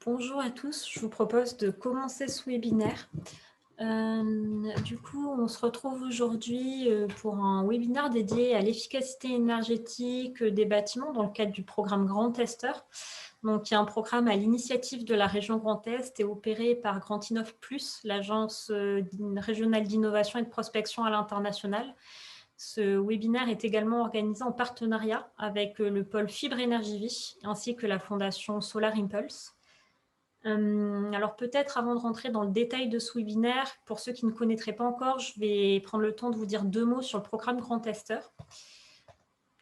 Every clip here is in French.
Bonjour à tous, je vous propose de commencer ce webinaire. Du coup, on se retrouve aujourd'hui pour un webinaire dédié à l'efficacité énergétique des bâtiments dans le cadre du programme Grand Esteur. Donc, il y a un programme à l'initiative de la région Grand Est et opéré par Grand Innov Plus, l'agence régionale d'innovation et de prospection à l'international. Ce webinaire est également organisé en partenariat avec le pôle Fibre Énergie Vie ainsi que la fondation Solar Impulse. Alors peut-être avant de rentrer dans le détail de ce webinaire, pour ceux qui ne connaîtraient pas encore, je vais prendre le temps de vous dire 2 mots sur le programme Grand Esteur.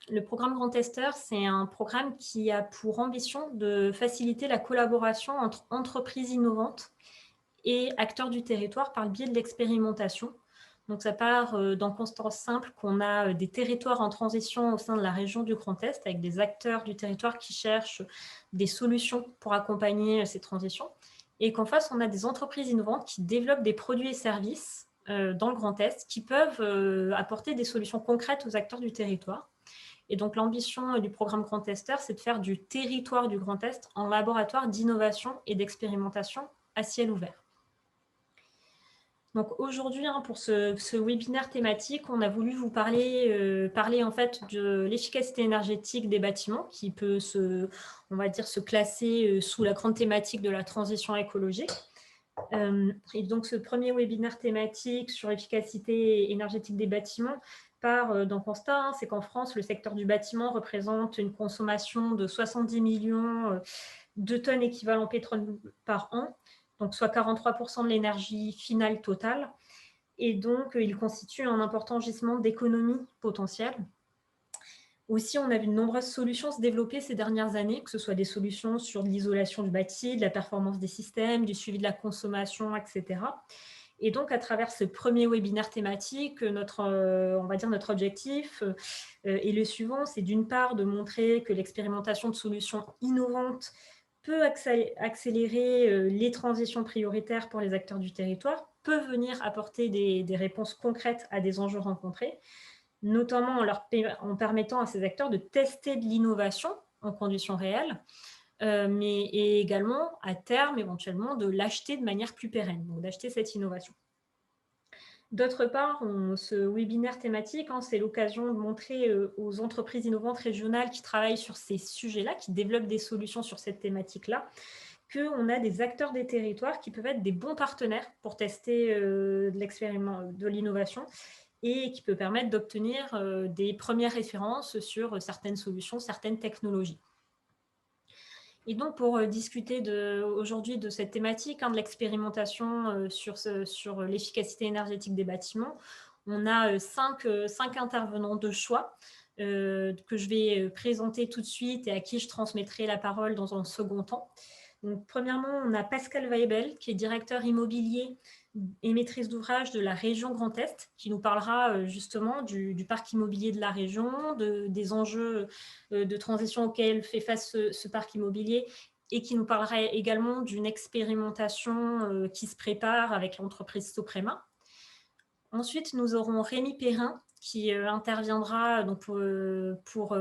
Le programme Grand Esteur, c'est un programme qui a pour ambition de faciliter la collaboration entre entreprises innovantes et acteurs du territoire par le biais de l'expérimentation. Donc ça part d'un constat simple qu'on a des territoires en transition au sein de la région du Grand Est avec des acteurs du territoire qui cherchent des solutions pour accompagner ces transitions et qu'en face, on a des entreprises innovantes qui développent des produits et services dans le Grand Est qui peuvent apporter des solutions concrètes aux acteurs du territoire. Et donc l'ambition du programme Grand Esteur, c'est de faire du territoire du Grand Est un laboratoire d'innovation et d'expérimentation à ciel ouvert. Donc aujourd'hui, pour ce webinaire thématique, on a voulu vous parler en fait de l'efficacité énergétique des bâtiments qui peut on va dire, se classer sous la grande thématique de la transition écologique. Et donc ce premier webinaire thématique sur l'efficacité énergétique des bâtiments part d'un constat, c'est qu'en France, le secteur du bâtiment représente une consommation de 70 millions de tonnes équivalent pétrole par an, donc soit 43% de l'énergie finale totale. Et donc, il constitue un important gisement d'économie potentielle. Aussi, on a vu de nombreuses solutions se développer ces dernières années, que ce soit des solutions sur l'isolation du bâti, de la performance des systèmes, du suivi de la consommation, etc. Et donc, à travers ce premier webinaire thématique, on va dire notre objectif est le suivant, c'est d'une part de montrer que l'expérimentation de solutions innovantes peut accélérer les transitions prioritaires pour les acteurs du territoire, peut venir apporter des réponses concrètes à des enjeux rencontrés, notamment en permettant à ces acteurs de tester de l'innovation en conditions réelles, mais également, à terme, éventuellement, de l'acheter de manière plus pérenne, donc d'acheter cette innovation. D'autre part, ce webinaire thématique, c'est l'occasion de montrer aux entreprises innovantes régionales qui travaillent sur ces sujets-là, qui développent des solutions sur cette thématique-là, qu'on a des acteurs des territoires qui peuvent être des bons partenaires pour tester de l'innovation et qui peut permettre d'obtenir des premières références sur certaines solutions, certaines technologies. Et donc, pour discuter aujourd'hui de cette thématique, de l'expérimentation sur l'efficacité énergétique des bâtiments, on a cinq intervenants de choix que je vais présenter tout de suite et à qui je transmettrai la parole dans un second temps. Donc, premièrement, on a Pascal Weibel, qui est directeur immobilier et maîtrise d'ouvrage de la région Grand Est, qui nous parlera justement du parc immobilier de la région, des enjeux de transition auxquels fait face ce parc immobilier et qui nous parlera également d'une expérimentation qui se prépare avec l'entreprise Soprema. Ensuite, nous aurons Rémi Perrin qui interviendra donc, pour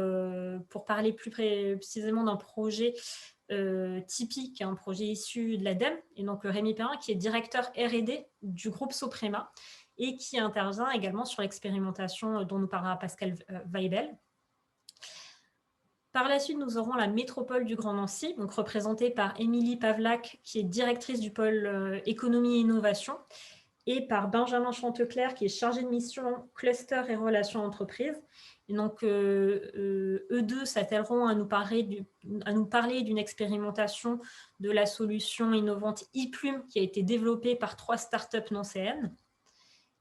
parler plus précisément d'un projet typique, un projet issu de l'ADEME, et donc Rémi Perrin qui est directeur R&D du groupe Soprema et qui intervient également sur l'expérimentation dont nous parlera Pascal Weibel. Par la suite, nous aurons la métropole du Grand Nancy, donc représentée par Émilie Pavlac, qui est directrice du pôle économie et innovation, et par Benjamin Chanteclerc, qui est chargé de mission cluster et relations entreprises. Et donc, eux deux s'attelleront à nous parler d'une expérimentation de la solution innovante ePlume qui a été développée par 3 startups nancéennes.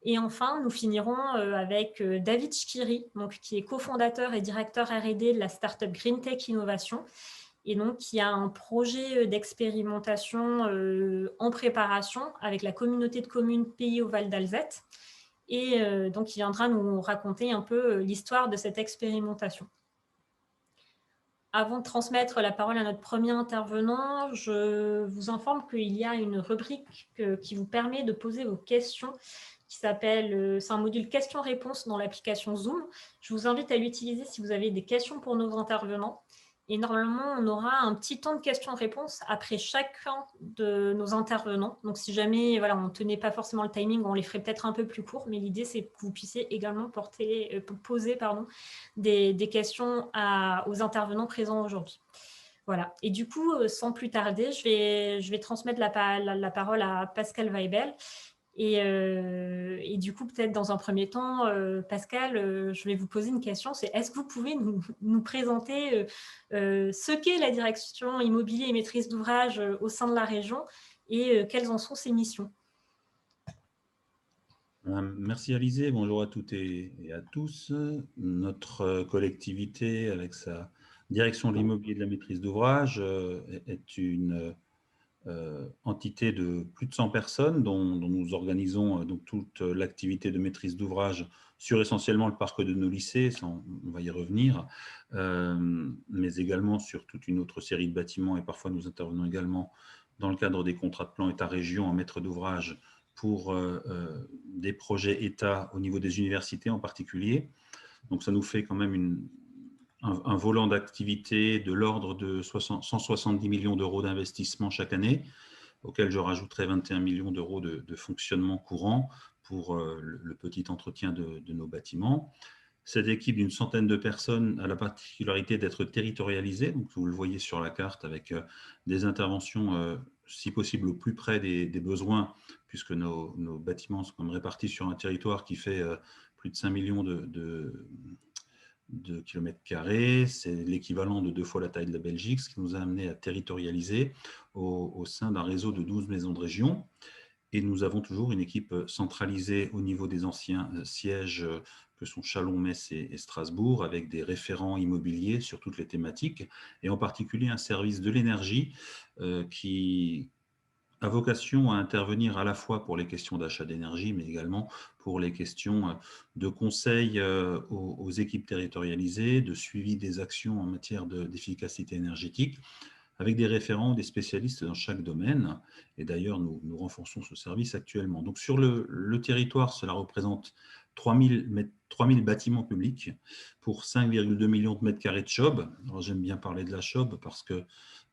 Et enfin, nous finirons avec David Chkiri, donc, qui est cofondateur et directeur R&D de la startup Green Tech Innovation, et donc qui a un projet d'expérimentation en préparation avec la communauté de communes Pays au Val d'Alzette. Et donc, il viendra nous raconter un peu l'histoire de cette expérimentation. Avant de transmettre la parole à notre premier intervenant, je vous informe qu'il y a une rubrique qui vous permet de poser vos questions qui s'appelle, c'est un module questions-réponses dans l'application Zoom. Je vous invite à l'utiliser si vous avez des questions pour nos intervenants. Et normalement, on aura un petit temps de questions-réponses après chacun de nos intervenants. Donc, si jamais voilà, on ne tenait pas forcément le timing, on les ferait peut-être un peu plus courts. Mais l'idée, c'est que vous puissiez également poser des questions aux intervenants présents aujourd'hui. Voilà. Et du coup, sans plus tarder, je vais transmettre la parole à Pascal Weibel. Et du coup, peut-être dans un premier temps, Pascal, je vais vous poser une question. C'est est-ce que vous pouvez nous présenter ce qu'est la direction immobilier et maîtrise d'ouvrage au sein de la région et quelles en sont ses missions? Merci Alizé, bonjour à toutes et à tous. Notre collectivité, avec sa direction de l'immobilier et de la maîtrise d'ouvrage, est une entité de plus de 100 personnes dont nous organisons donc toute l'activité de maîtrise d'ouvrage sur essentiellement le parc de nos lycées, on va y revenir, mais également sur toute une autre série de bâtiments, et parfois nous intervenons également dans le cadre des contrats de plan État-région en maître d'ouvrage pour des projets État au niveau des universités en particulier. Donc ça nous fait quand même un volant d'activité de l'ordre de 170 millions d'euros d'investissement chaque année, auquel je rajouterai 21 millions d'euros de fonctionnement courant pour le petit entretien de nos bâtiments. Cette équipe d'une centaine de personnes a la particularité d'être territorialisée, donc vous le voyez sur la carte, avec des interventions, si possible, au plus près des besoins, puisque nos bâtiments sont comme répartis sur un territoire qui fait plus de 5 millions de kilomètres carrés. C'est l'équivalent de 2 fois la taille de la Belgique, ce qui nous a amené à territorialiser au sein d'un réseau de 12 maisons de région. Et nous avons toujours une équipe centralisée au niveau des anciens sièges que sont Châlons, Metz et Strasbourg, avec des référents immobiliers sur toutes les thématiques, et en particulier un service de l'énergie qui a vocation à intervenir à la fois pour les questions d'achat d'énergie, mais également pour les questions de conseil aux équipes territorialisées, de suivi des actions en matière d'efficacité énergétique, avec des référents, des spécialistes dans chaque domaine. Et d'ailleurs, nous renforçons ce service actuellement. Donc sur le territoire, cela représente 3000 bâtiments publics pour 5,2 millions de mètres carrés de CHOB. Alors j'aime bien parler de la CHOB parce que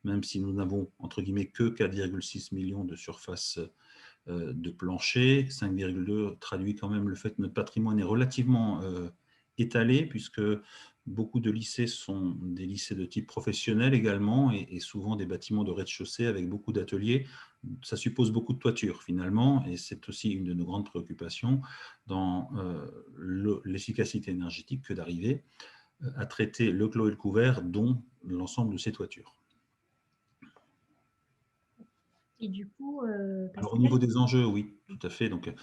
même si nous n'avons entre guillemets que 4,6 millions de surface de plancher, 5,2 traduit quand même le fait que notre patrimoine est relativement étalé, puisque beaucoup de lycées sont des lycées de type professionnel également, et souvent des bâtiments de rez-de-chaussée avec beaucoup d'ateliers. Ça suppose beaucoup de toitures finalement, et c'est aussi une de nos grandes préoccupations dans l'efficacité énergétique que d'arriver à traiter le clos et le couvert, dont l'ensemble de ces toitures. Et du coup, Alors, au Pascal, niveau des enjeux, oui, tout à fait. Donc,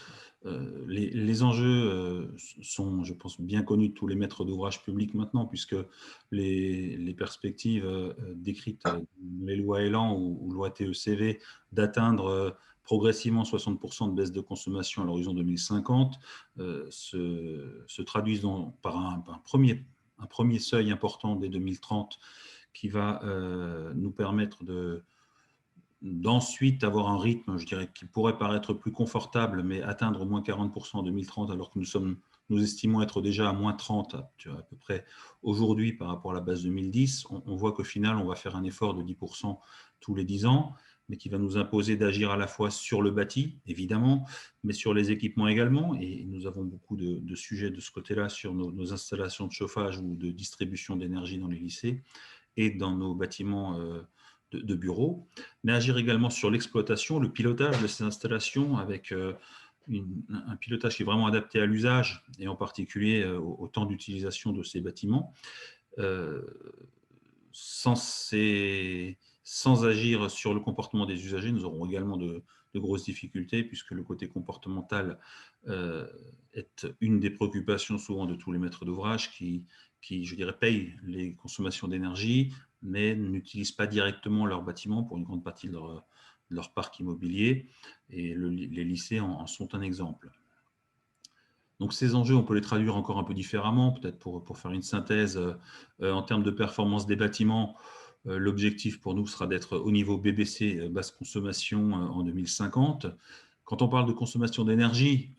les enjeux sont, je pense, bien connus de tous les maîtres d'ouvrage publics maintenant, puisque les perspectives décrites dans les lois Elan ou loi TECV d'atteindre progressivement 60% de baisse de consommation à l'horizon 2050 se traduisent par un premier seuil important dès 2030 qui va nous permettre d'ensuite avoir un rythme, je dirais, qui pourrait paraître plus confortable, mais atteindre au moins 40% en 2030, alors que nous estimons être déjà à moins 30 à peu près aujourd'hui par rapport à la base 2010. On voit qu'au final, on va faire un effort de 10% tous les 10 ans, mais qui va nous imposer d'agir à la fois sur le bâti, évidemment, mais sur les équipements également. Et nous avons beaucoup de sujets de ce côté-là sur nos installations de chauffage ou de distribution d'énergie dans les lycées et dans nos bâtiments de bureaux, mais agir également sur l'exploitation, le pilotage de ces installations avec un pilotage qui est vraiment adapté à l'usage et en particulier au temps d'utilisation de ces bâtiments, euh, sans agir sur le comportement des usagers. Nous aurons également de grosses difficultés puisque le côté comportemental est une des préoccupations souvent de tous les maîtres d'ouvrage qui, je dirais, payent les consommations d'énergie, mais n'utilisent pas directement leur bâtiment pour une grande partie de leur parc immobilier. Et les lycées en sont un exemple. Donc ces enjeux, on peut les traduire encore un peu différemment, peut-être pour faire une synthèse. En termes de performance des bâtiments, l'objectif pour nous sera d'être au niveau BBC, basse consommation, en 2050. Quand on parle de consommation d'énergie,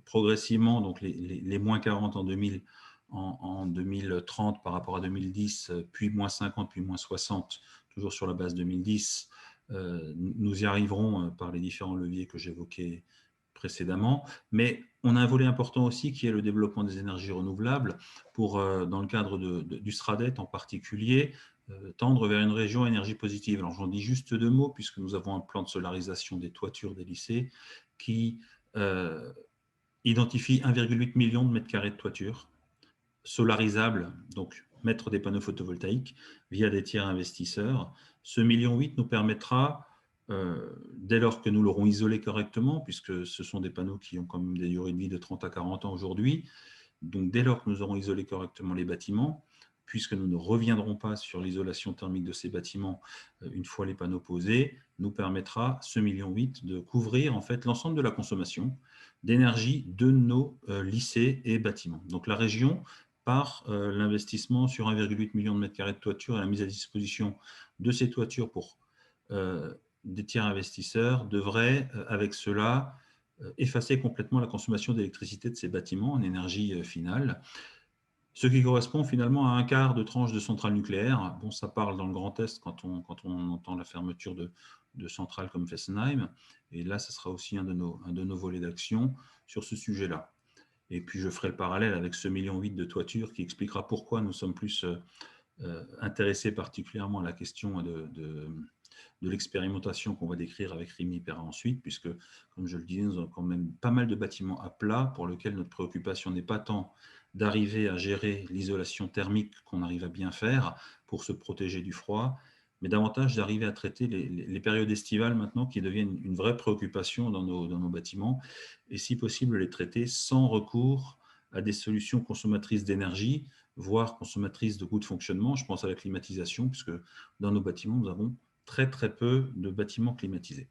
progressivement, donc les moins 40 en 2000, en 2030 par rapport à 2010, puis moins 50, puis moins 60, toujours sur la base 2010, nous y arriverons par les différents leviers que j'évoquais précédemment. Mais on a un volet important aussi qui est le développement des énergies renouvelables pour, dans le cadre du SRADET en particulier, tendre vers une région énergie positive. Alors j'en dis juste deux mots puisque nous avons un plan de solarisation des toitures des lycées qui identifie 1,8 million de mètres carrés de toiture solarisables, donc mettre des panneaux photovoltaïques via des tiers investisseurs. Ce 1,8 million nous permettra, dès lors que nous l'aurons isolé correctement, puisque ce sont des panneaux qui ont quand même des durées de vie de 30 à 40 ans aujourd'hui, donc dès lors que nous aurons isolé correctement les bâtiments, puisque nous ne reviendrons pas sur l'isolation thermique de ces bâtiments une fois les panneaux posés, nous permettra ce 1,8 million de couvrir en fait l'ensemble de la consommation d'énergie de nos lycées et bâtiments. Donc la région, par l'investissement sur 1,8 million de mètres carrés de toiture et la mise à disposition de ces toitures pour des tiers investisseurs, devrait avec cela effacer complètement la consommation d'électricité de ces bâtiments en énergie finale, ce qui correspond finalement à un quart de tranche de centrales nucléaires. Bon, ça parle dans le Grand Est quand on entend la fermeture de centrales comme Fessenheim, et là, ce sera aussi un de nos volets d'action sur ce sujet-là. Et puis, je ferai le parallèle avec ce 1,8 million de toitures qui expliquera pourquoi nous sommes plus intéressés particulièrement à la question de l'expérimentation qu'on va décrire avec Rémi Perrin ensuite, puisque, comme je le disais, nous avons quand même pas mal de bâtiments à plat pour lesquels notre préoccupation n'est pas tant d'arriver à gérer l'isolation thermique qu'on arrive à bien faire pour se protéger du froid, mais davantage d'arriver à traiter les périodes estivales maintenant qui deviennent une vraie préoccupation dans nos bâtiments, et si possible les traiter sans recours à des solutions consommatrices d'énergie, voire consommatrices de coûts de fonctionnement. Je pense à la climatisation, puisque dans nos bâtiments, nous avons très très peu de bâtiments climatisés.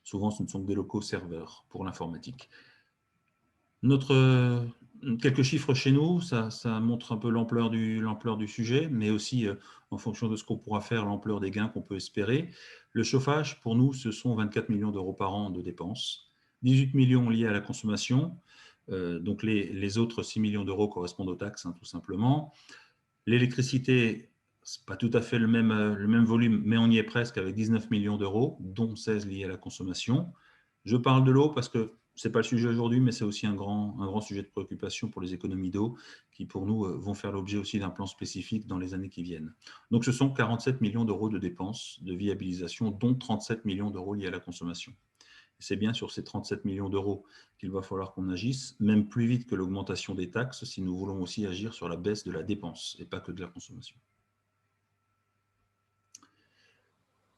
Souvent, ce ne sont que des locaux serveurs pour l'informatique. Quelques chiffres chez nous, ça montre un peu l'ampleur du sujet, mais aussi, en fonction de ce qu'on pourra faire, l'ampleur des gains qu'on peut espérer. Le chauffage, pour nous, ce sont 24 millions d'euros par an de dépenses, 18 millions liés à la consommation, donc les autres 6 millions d'euros correspondent aux taxes, hein, tout simplement. L'électricité, ce n'est pas tout à fait le même volume, mais on y est presque avec 19 millions d'euros, dont 16 liés à la consommation. Je parle de l'eau parce que ce n'est pas le sujet aujourd'hui, mais c'est aussi un grand sujet de préoccupation pour les économies d'eau qui, pour nous, vont faire l'objet aussi d'un plan spécifique dans les années qui viennent. Donc, ce sont 47 millions d'euros de dépenses de viabilisation, dont 37 millions d'euros liés à la consommation. C'est bien sur ces 37 millions d'euros qu'il va falloir qu'on agisse, même plus vite que l'augmentation des taxes, si nous voulons aussi agir sur la baisse de la dépense et pas que de la consommation.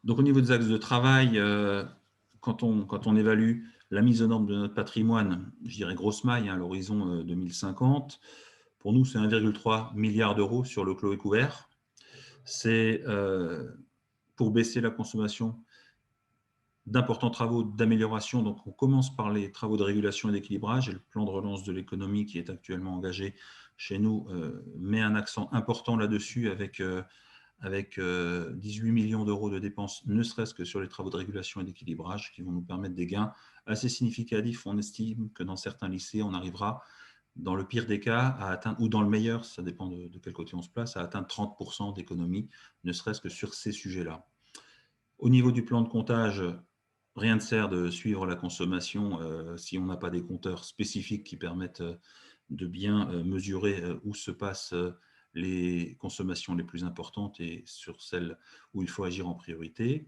Donc, au niveau des axes de travail, quand on évalue la mise aux normes de notre patrimoine, je dirais grosse maille, hein, à l'horizon 2050, pour nous, c'est 1,3 milliard d'euros sur le clos et couvert. C'est pour baisser la consommation d'importants travaux d'amélioration. Donc, on commence par les travaux de régulation et d'équilibrage, et le plan de relance de l'économie qui est actuellement engagé chez nous met un accent important là-dessus avec 18 millions d'euros de dépenses, ne serait-ce que sur les travaux de régulation et d'équilibrage, qui vont nous permettre des gains assez significatifs. On estime que dans certains lycées, on arrivera, dans le pire des cas, à atteindre, ou dans le meilleur, ça dépend de quel côté on se place, à atteindre 30% d'économie, ne serait-ce que sur ces sujets-là. Au niveau du plan de comptage, rien ne sert de suivre la consommation si on n'a pas des compteurs spécifiques qui permettent de bien mesurer où se passent les consommations les plus importantes et sur celles où il faut agir en priorité.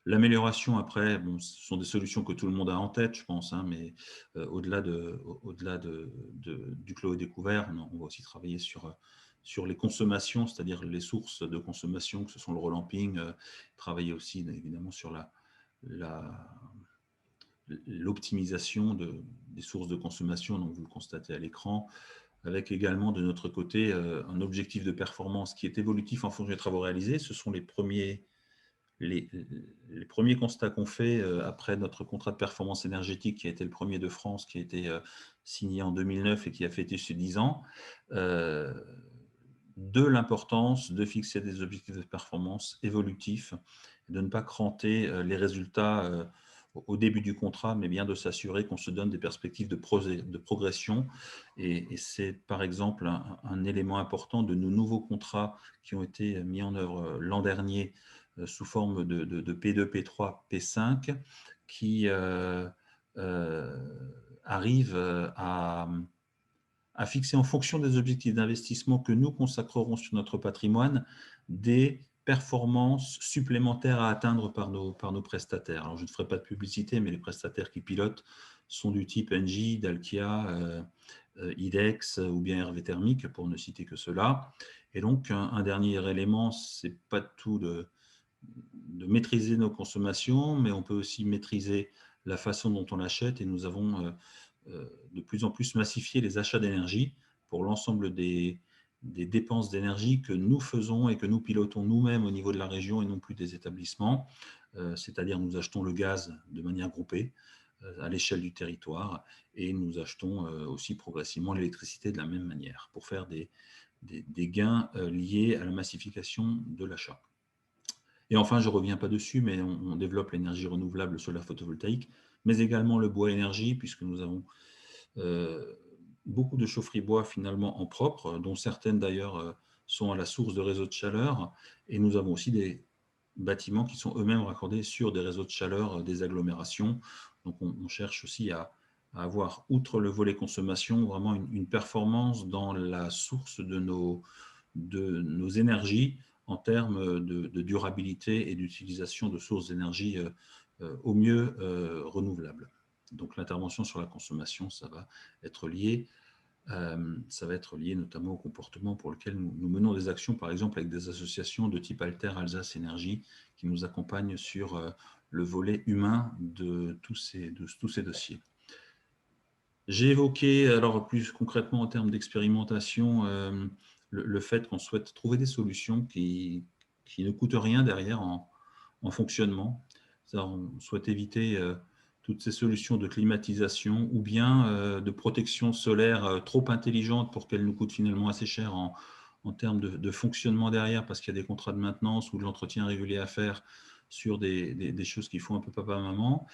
L'amélioration, après, bon, ce sont des solutions que tout le monde a en tête, je pense, hein, mais au-delà du clos et découvert, on va aussi travailler sur les consommations, c'est-à-dire les sources de consommation, que ce sont le relamping, travailler aussi évidemment sur l'optimisation des sources de consommation, donc vous le constatez à l'écran, avec également de notre côté un objectif de performance qui est évolutif en fonction des travaux réalisés. Ce sont les premiers constats qu'on fait après notre contrat de performance énergétique qui a été le premier de France, qui a été signé en 2009 et qui a fêté ses 10 ans, de l'importance de fixer des objectifs de performance évolutifs, de ne pas cranter les résultats au début du contrat, mais bien de s'assurer qu'on se donne des perspectives de progression. Et c'est par exemple un élément important de nos nouveaux contrats qui ont été mis en œuvre l'an dernier sous forme de P2, P3, P5, qui arrivent à fixer en fonction des objectifs d'investissement que nous consacrerons sur notre patrimoine des performances supplémentaires à atteindre par nos prestataires. Alors, je ne ferai pas de publicité, mais les prestataires qui pilotent sont du type Engie, Dalkia, IDEX ou bien Hervé Thermique, pour ne citer que cela. Et donc, un dernier élément, ce n'est pas tout de maîtriser nos consommations, mais on peut aussi maîtriser la façon dont on l'achète, et nous avons de plus en plus massifié les achats d'énergie pour l'ensemble des dépenses d'énergie que nous faisons et que nous pilotons nous-mêmes au niveau de la région et non plus des établissements. C'est-à-dire nous achetons le gaz de manière groupée à l'échelle du territoire, et nous achetons aussi progressivement l'électricité de la même manière pour faire des gains liés à la massification de l'achat. Et enfin, je ne reviens pas dessus, mais on développe l'énergie renouvelable sur la photovoltaïque, mais également le bois énergie, puisque nous avons beaucoup de chaufferies bois finalement en propre, dont certaines d'ailleurs sont à la source de réseaux de chaleur, et nous avons aussi des bâtiments qui sont eux-mêmes raccordés sur des réseaux de chaleur des agglomérations. Donc on cherche aussi à avoir, outre le volet consommation, vraiment une performance dans la source de nos énergies en termes de durabilité et d'utilisation de sources d'énergie au mieux renouvelables. Donc l'intervention sur la consommation, ça va être lié notamment au comportement pour lequel nous menons des actions, par exemple avec des associations de type Alter Alsace Énergie, qui nous accompagnent sur le volet humain de tous ces dossiers. J'ai évoqué, alors plus concrètement en termes d'expérimentation, le fait qu'on souhaite trouver des solutions qui ne coûtent rien derrière en fonctionnement. On souhaite éviter toutes ces solutions de climatisation ou bien de protection solaire trop intelligente pour qu'elles nous coûtent finalement assez cher en termes de fonctionnement derrière, parce qu'il y a des contrats de maintenance ou de l'entretien régulier à faire sur des choses qui font un peu papa-maman.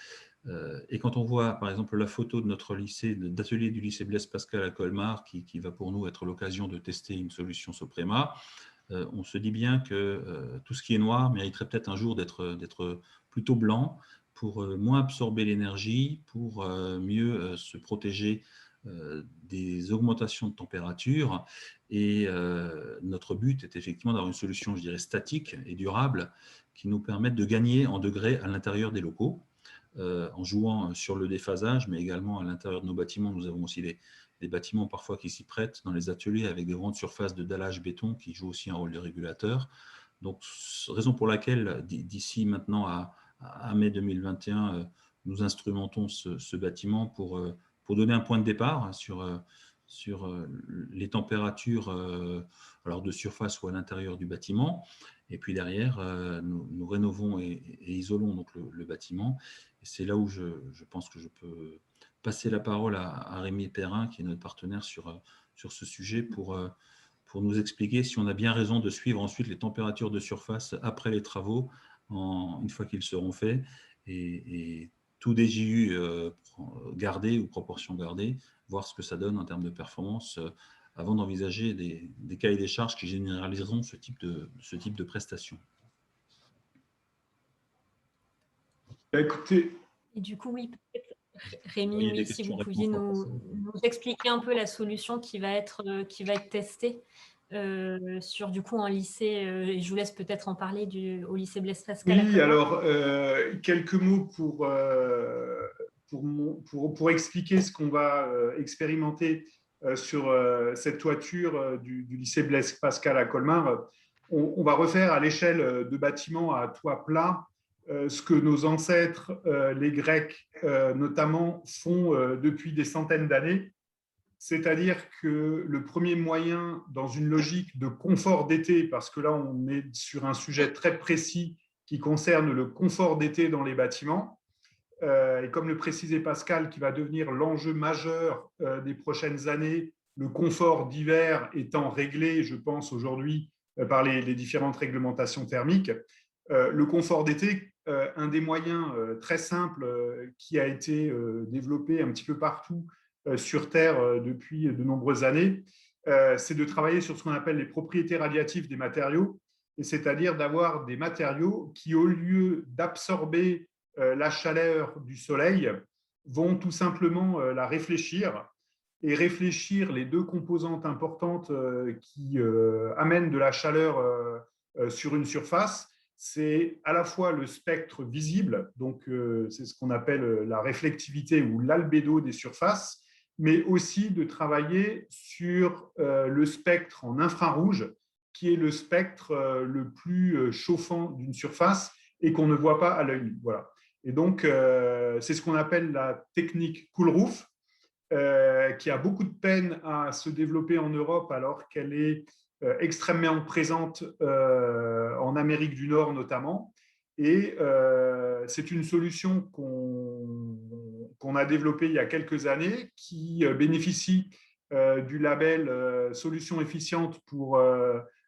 Et quand on voit, par exemple, la photo de notre lycée, d'atelier du lycée Blaise Pascal à Colmar, qui va pour nous être l'occasion de tester une solution Soprema, on se dit bien que tout ce qui est noir mériterait peut-être un jour d'être plutôt blanc pour moins absorber l'énergie, pour mieux se protéger des augmentations de température. Et notre but est effectivement d'avoir une solution, je dirais, statique et durable qui nous permette de gagner en degrés à l'intérieur des locaux. En jouant sur le déphasage, mais également à l'intérieur de nos bâtiments. Nous avons aussi des bâtiments parfois qui s'y prêtent dans les ateliers avec des grandes surfaces de dallage béton qui jouent aussi un rôle de régulateur. Donc, raison pour laquelle, d'ici maintenant à mai 2021, nous instrumentons ce bâtiment pour donner un point de départ sur les températures alors de surface ou à l'intérieur du bâtiment. Et puis derrière, nous rénovons et isolons donc le bâtiment. Et c'est là où je pense que je peux passer la parole à Rémi Perrin, qui est notre partenaire sur ce sujet, pour nous expliquer si on a bien raison de suivre ensuite les températures de surface après les travaux, une fois qu'ils seront faits, et tout DJU gardé ou proportion gardée, voir ce que ça donne en termes de performance avant d'envisager des cahiers des charges qui généraliseront ce type de prestations. Écoutez. Et du coup, oui, peut-être, Rémi, oui, si vous pouviez nous expliquer un peu la solution qui va être testée sur du coup un lycée, et je vous laisse peut-être en parler au lycée Blaise Pascal. Oui, alors quelques mots pour expliquer ce qu'on va expérimenter sur cette toiture du lycée Blaise Pascal à Colmar. On va refaire à l'échelle de bâtiments à toit plat ce que nos ancêtres, les Grecs notamment, font depuis des centaines d'années. C'est-à-dire que le premier moyen, dans une logique de confort d'été, parce que là on est sur un sujet très précis qui concerne le confort d'été dans les bâtiments, et comme le précisait Pascal, qui va devenir l'enjeu majeur des prochaines années, le confort d'hiver étant réglé, je pense aujourd'hui, par les différentes réglementations thermiques, le confort d'été un des moyens très simples qui a été développé un petit peu partout sur Terre depuis de nombreuses années, c'est de travailler sur ce qu'on appelle les propriétés radiatives des matériaux, et c'est-à-dire d'avoir des matériaux qui, au lieu d'absorber la chaleur du soleil, vont tout simplement la réfléchir, et réfléchir les deux composantes importantes qui amènent de la chaleur sur une surface. C'est à la fois le spectre visible, donc c'est ce qu'on appelle la réflectivité ou l'albédo des surfaces, mais aussi de travailler sur le spectre en infrarouge, qui est le spectre le plus chauffant d'une surface et qu'on ne voit pas à l'œil nu. Voilà. Et donc, c'est ce qu'on appelle la technique Coolroof, qui a beaucoup de peine à se développer en Europe alors qu'elle est extrêmement présente en Amérique du Nord notamment. Et c'est une solution qu'on a développée il y a quelques années qui bénéficie du label Solution efficiente pour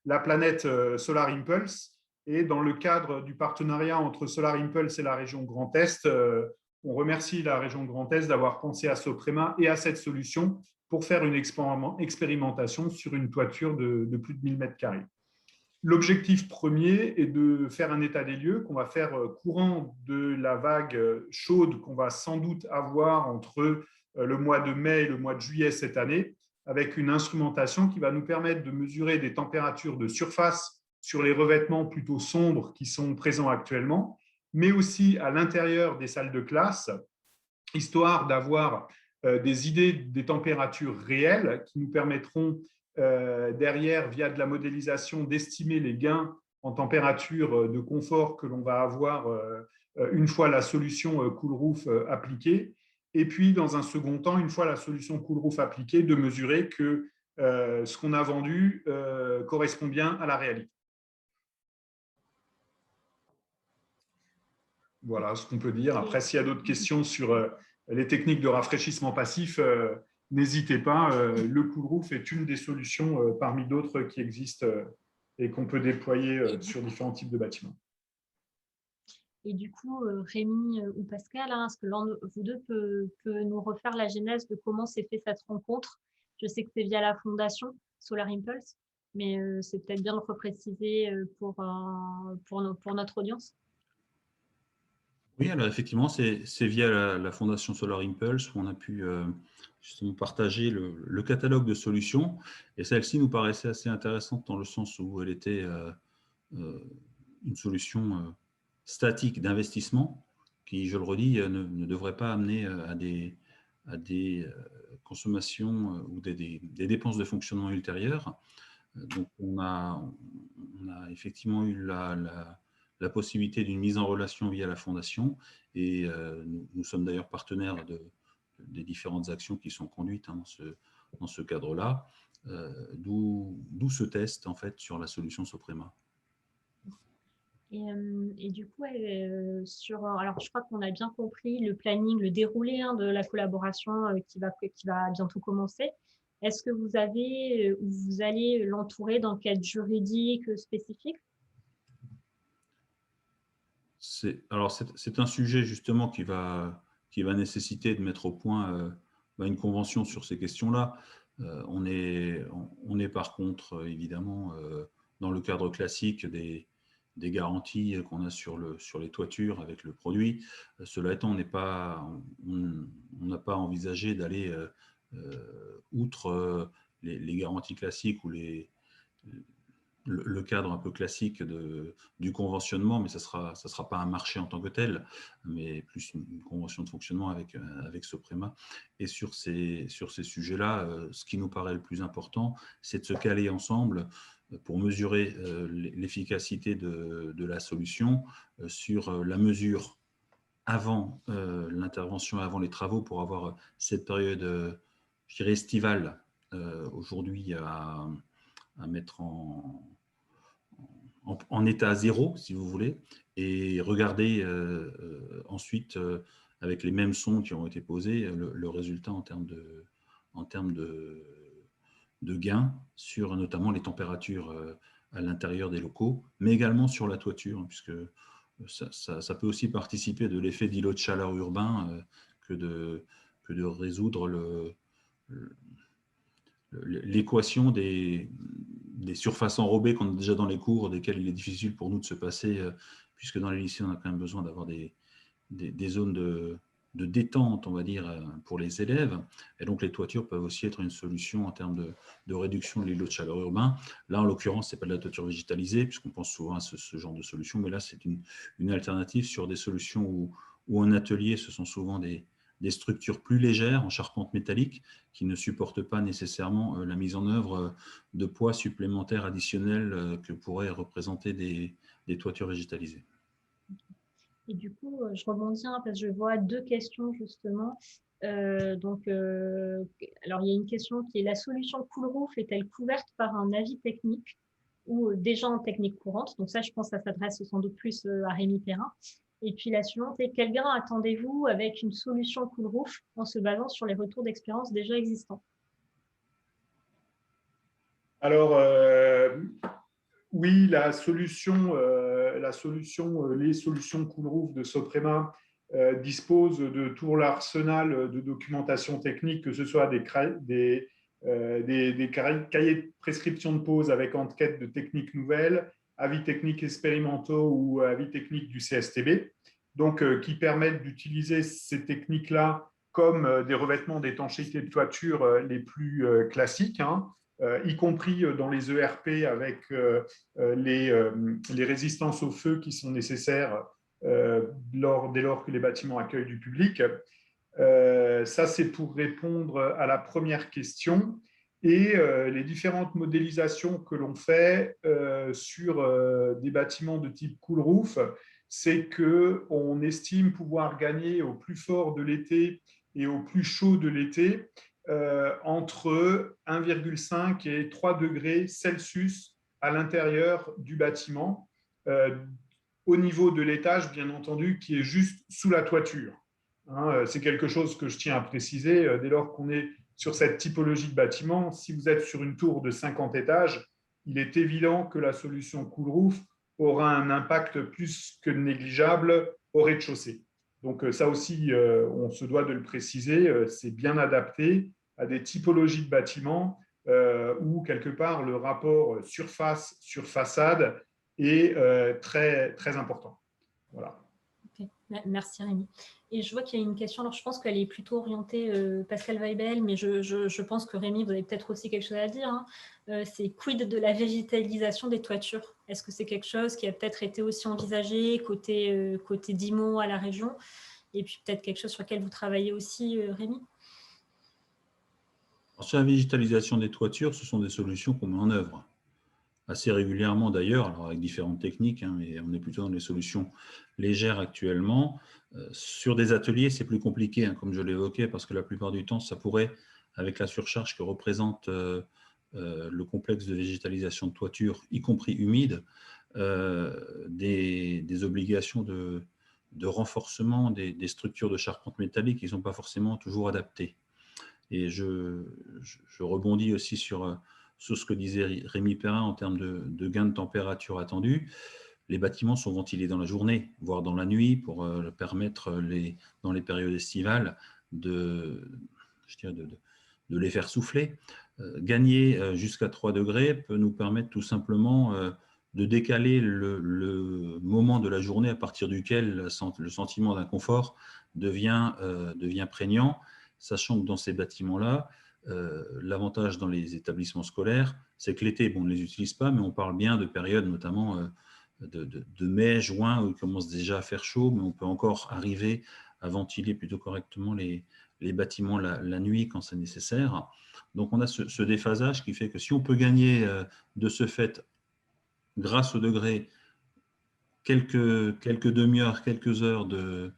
la planète Solar Impulse. Et dans le cadre du partenariat entre Solar Impulse et la région Grand Est, on remercie la région Grand Est d'avoir pensé à Soprema et à cette solution pour faire une expérimentation sur une toiture de plus de 1000 mètres carrés. L'objectif premier est de faire un état des lieux qu'on va faire courant de la vague chaude qu'on va sans doute avoir entre le mois de mai et le mois de juillet cette année, avec une instrumentation qui va nous permettre de mesurer des températures de surface sur les revêtements plutôt sombres qui sont présents actuellement, mais aussi à l'intérieur des salles de classe, histoire d'avoir des idées des températures réelles qui nous permettront derrière, via de la modélisation, d'estimer les gains en température de confort que l'on va avoir une fois la solution Coolroof appliquée. Et puis, dans un second temps, une fois la solution Coolroof appliquée, de mesurer que ce qu'on a vendu correspond bien à la réalité. Voilà ce qu'on peut dire. Après, s'il y a d'autres questions sur les techniques de rafraîchissement passif, n'hésitez pas. Le Coolroof est une des solutions parmi d'autres qui existent et qu'on peut déployer sur différents types de bâtiments. Et du coup, Rémi ou Pascal, est-ce que l'un de vous deux peut nous refaire la genèse de comment s'est fait cette rencontre? Je sais que c'est via la fondation Solar Impulse, mais c'est peut-être bien de le repréciser pour notre audience. Oui, alors effectivement, c'est via la Fondation Solar Impulse où on a pu justement partager le catalogue de solutions. Et celle-ci nous paraissait assez intéressante dans le sens où elle était une solution statique d'investissement qui, je le redis, ne devrait pas amener à des consommations ou des dépenses de fonctionnement ultérieures. Donc, on a effectivement eu la possibilité d'une mise en relation via la Fondation et nous sommes d'ailleurs partenaires des différentes actions qui sont conduites dans ce cadre-là, d'où ce test en fait sur la solution Soprema. Et du coup, alors je crois qu'on a bien compris le planning, le déroulé de la collaboration qui va bientôt commencer. Est-ce que vous avez ou vous allez l'entourer d'un cadre juridique spécifique? C'est un sujet justement qui va nécessiter de mettre au point une convention sur ces questions-là. On est par contre évidemment dans le cadre classique des garanties qu'on a sur les toitures avec le produit. Cela étant, on n'a pas envisagé d'aller outre les garanties classiques ou le cadre un peu classique du conventionnement, mais ça sera pas un marché en tant que tel, mais plus une convention de fonctionnement avec Soprema. Et sur ces sujets-là, ce qui nous paraît le plus important, c'est de se caler ensemble pour mesurer l'efficacité de la solution sur la mesure avant l'intervention, avant les travaux, pour avoir cette période, je dirais, estivale, aujourd'hui à mettre en état zéro, si vous voulez, et regarder ensuite, avec les mêmes sons qui ont été posés, le résultat en termes de gains sur notamment les températures à l'intérieur des locaux, mais également sur la toiture, puisque ça peut aussi participer de l'effet d'îlot de chaleur urbain que de résoudre l'équation des surfaces enrobées qu'on a déjà dans les cours, desquelles il est difficile pour nous de se passer, puisque dans les lycées, on a quand même besoin d'avoir des zones de détente, on va dire, pour les élèves. Et donc, les toitures peuvent aussi être une solution en termes de réduction de l'îlot de chaleur urbain. Là, en l'occurrence, ce n'est pas de la toiture végétalisée, puisqu'on pense souvent à ce genre de solution, mais là, c'est une alternative sur des solutions où en atelier, ce sont souvent des structures plus légères en charpente métallique qui ne supportent pas nécessairement la mise en œuvre de poids supplémentaires additionnels que pourraient représenter des toitures végétalisées. Et du coup, je rebondis parce que je vois deux questions justement. Alors, il y a une question qui est: la solution Coolroof est-elle couverte par un avis technique ou déjà en technique courante? Donc ça, je pense que ça s'adresse sans doute plus à Rémi Perrin. Et puis la suivante est: quel gain attendez-vous avec une solution Coolroof en se basant sur les retours d'expérience déjà existants? Alors, oui, les solutions Coolroof de Soprema disposent de tout l'arsenal de documentation technique, que ce soit des cahiers de prescription de pose avec enquête de techniques nouvelles, avis techniques expérimentaux ou avis techniques du CSTB, donc qui permettent d'utiliser ces techniques-là comme des revêtements d'étanchéité de toiture les plus classiques, hein, y compris dans les ERP avec les résistances au feu qui sont nécessaires dès lors que les bâtiments accueillent du public. Ça, c'est pour répondre à la première question. Et les différentes modélisations que l'on fait sur des bâtiments de type Coolroof, c'est qu'on estime pouvoir gagner au plus fort de l'été et au plus chaud de l'été entre 1,5 et 3 degrés Celsius à l'intérieur du bâtiment, au niveau de l'étage, bien entendu, qui est juste sous la toiture. C'est quelque chose que je tiens à préciser. Dès lors qu'on est sur cette typologie de bâtiment, si vous êtes sur une tour de 50 étages, il est évident que la solution Coolroof aura un impact plus que négligeable au rez-de-chaussée. Donc ça aussi, on se doit de le préciser, c'est bien adapté à des typologies de bâtiments où, quelque part, le rapport surface sur façade est très, très important. Voilà. Okay. Merci Rémi. Et je vois qu'il y a une question, alors je pense qu'elle est plutôt orientée Pascal Weibel, mais je pense que Rémi, vous avez peut-être aussi quelque chose à dire. Hein. C'est quid de la végétalisation des toitures? Est-ce que c'est quelque chose qui a peut-être été aussi envisagé côté d'IMO à la région? Et puis peut-être quelque chose sur lequel vous travaillez aussi, Rémi? Sur la végétalisation des toitures, ce sont des solutions qu'on met en œuvre assez régulièrement d'ailleurs, alors avec différentes techniques, hein, mais on est plutôt dans les solutions légères actuellement. Sur des ateliers, c'est plus compliqué, hein, comme je l'évoquais, parce que la plupart du temps, ça pourrait, avec la surcharge que représente le complexe de végétalisation de toiture, y compris humide, des obligations de renforcement des structures de charpente métallique qui ne sont pas forcément toujours adaptées. Et je rebondis aussi sur ce que disait Rémi Perrin en termes de gains de température attendus. Les bâtiments sont ventilés dans la journée, voire dans la nuit, pour permettre, dans les périodes estivales, de les faire souffler. Gagner jusqu'à 3 degrés peut nous permettre tout simplement de décaler le moment de la journée à partir duquel le sentiment d'inconfort devient prégnant, sachant que dans ces bâtiments-là, l'avantage dans les établissements scolaires, c'est que l'été, on ne les utilise pas, mais on parle bien de périodes notamment de mai, juin, où il commence déjà à faire chaud, mais on peut encore arriver à ventiler plutôt correctement les bâtiments la nuit quand c'est nécessaire. Donc on a ce déphasage qui fait que si on peut gagner de ce fait, grâce au degré, quelques demi-heures, quelques heures de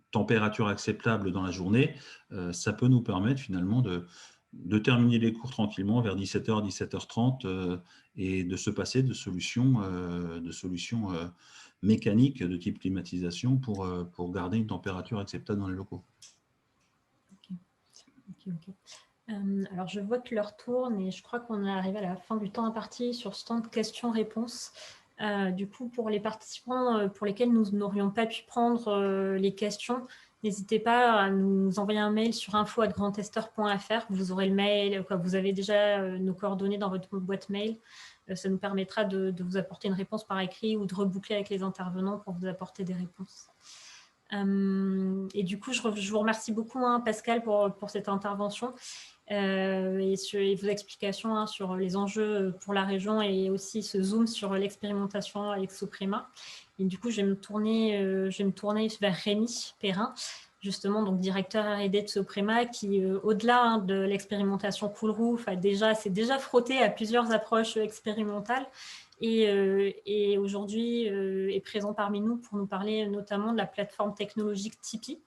température acceptable dans la journée, ça peut nous permettre finalement de terminer les cours tranquillement vers 17h, 17h30 et de se passer de solutions mécaniques de type climatisation pour garder une température acceptable dans les locaux. Okay. Alors, je vois que l'heure tourne et je crois qu'on est arrivé à la fin du temps imparti sur ce temps de questions-réponses. Du coup, pour les participants pour lesquels nous n'aurions pas pu prendre les questions, n'hésitez pas à nous envoyer un mail sur info@grandtester.fr. Vous aurez le mail, vous avez déjà nos coordonnées dans votre boîte mail. Ça nous permettra de vous apporter une réponse par écrit ou de reboucler avec les intervenants pour vous apporter des réponses. Et du coup, je vous remercie beaucoup, Pascal, pour cette intervention et vos explications sur les enjeux pour la région et aussi ce zoom sur l'expérimentation avec Soprema. Et du coup, je vais me tourner vers Rémi Perrin, justement, donc directeur R&D de Soprema, qui, au-delà de l'expérimentation Cool Roof, s'est déjà frotté à plusieurs approches expérimentales et aujourd'hui est présent parmi nous pour nous parler notamment de la plateforme technologique Tipeee.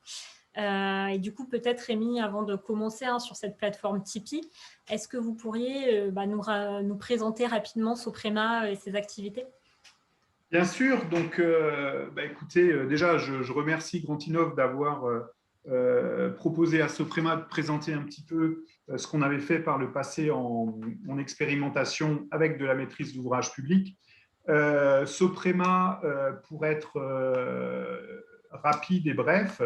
Et du coup, peut-être, Rémi, avant de commencer sur cette plateforme Tipeee, est-ce que vous pourriez nous présenter rapidement Soprema et ses activités? Bien sûr. Donc, écoutez, déjà, je remercie Grandinov d'avoir proposé à Soprema de présenter un petit peu ce qu'on avait fait par le passé en expérimentation avec de la maîtrise d'ouvrage public. Soprema, pour être rapide et bref,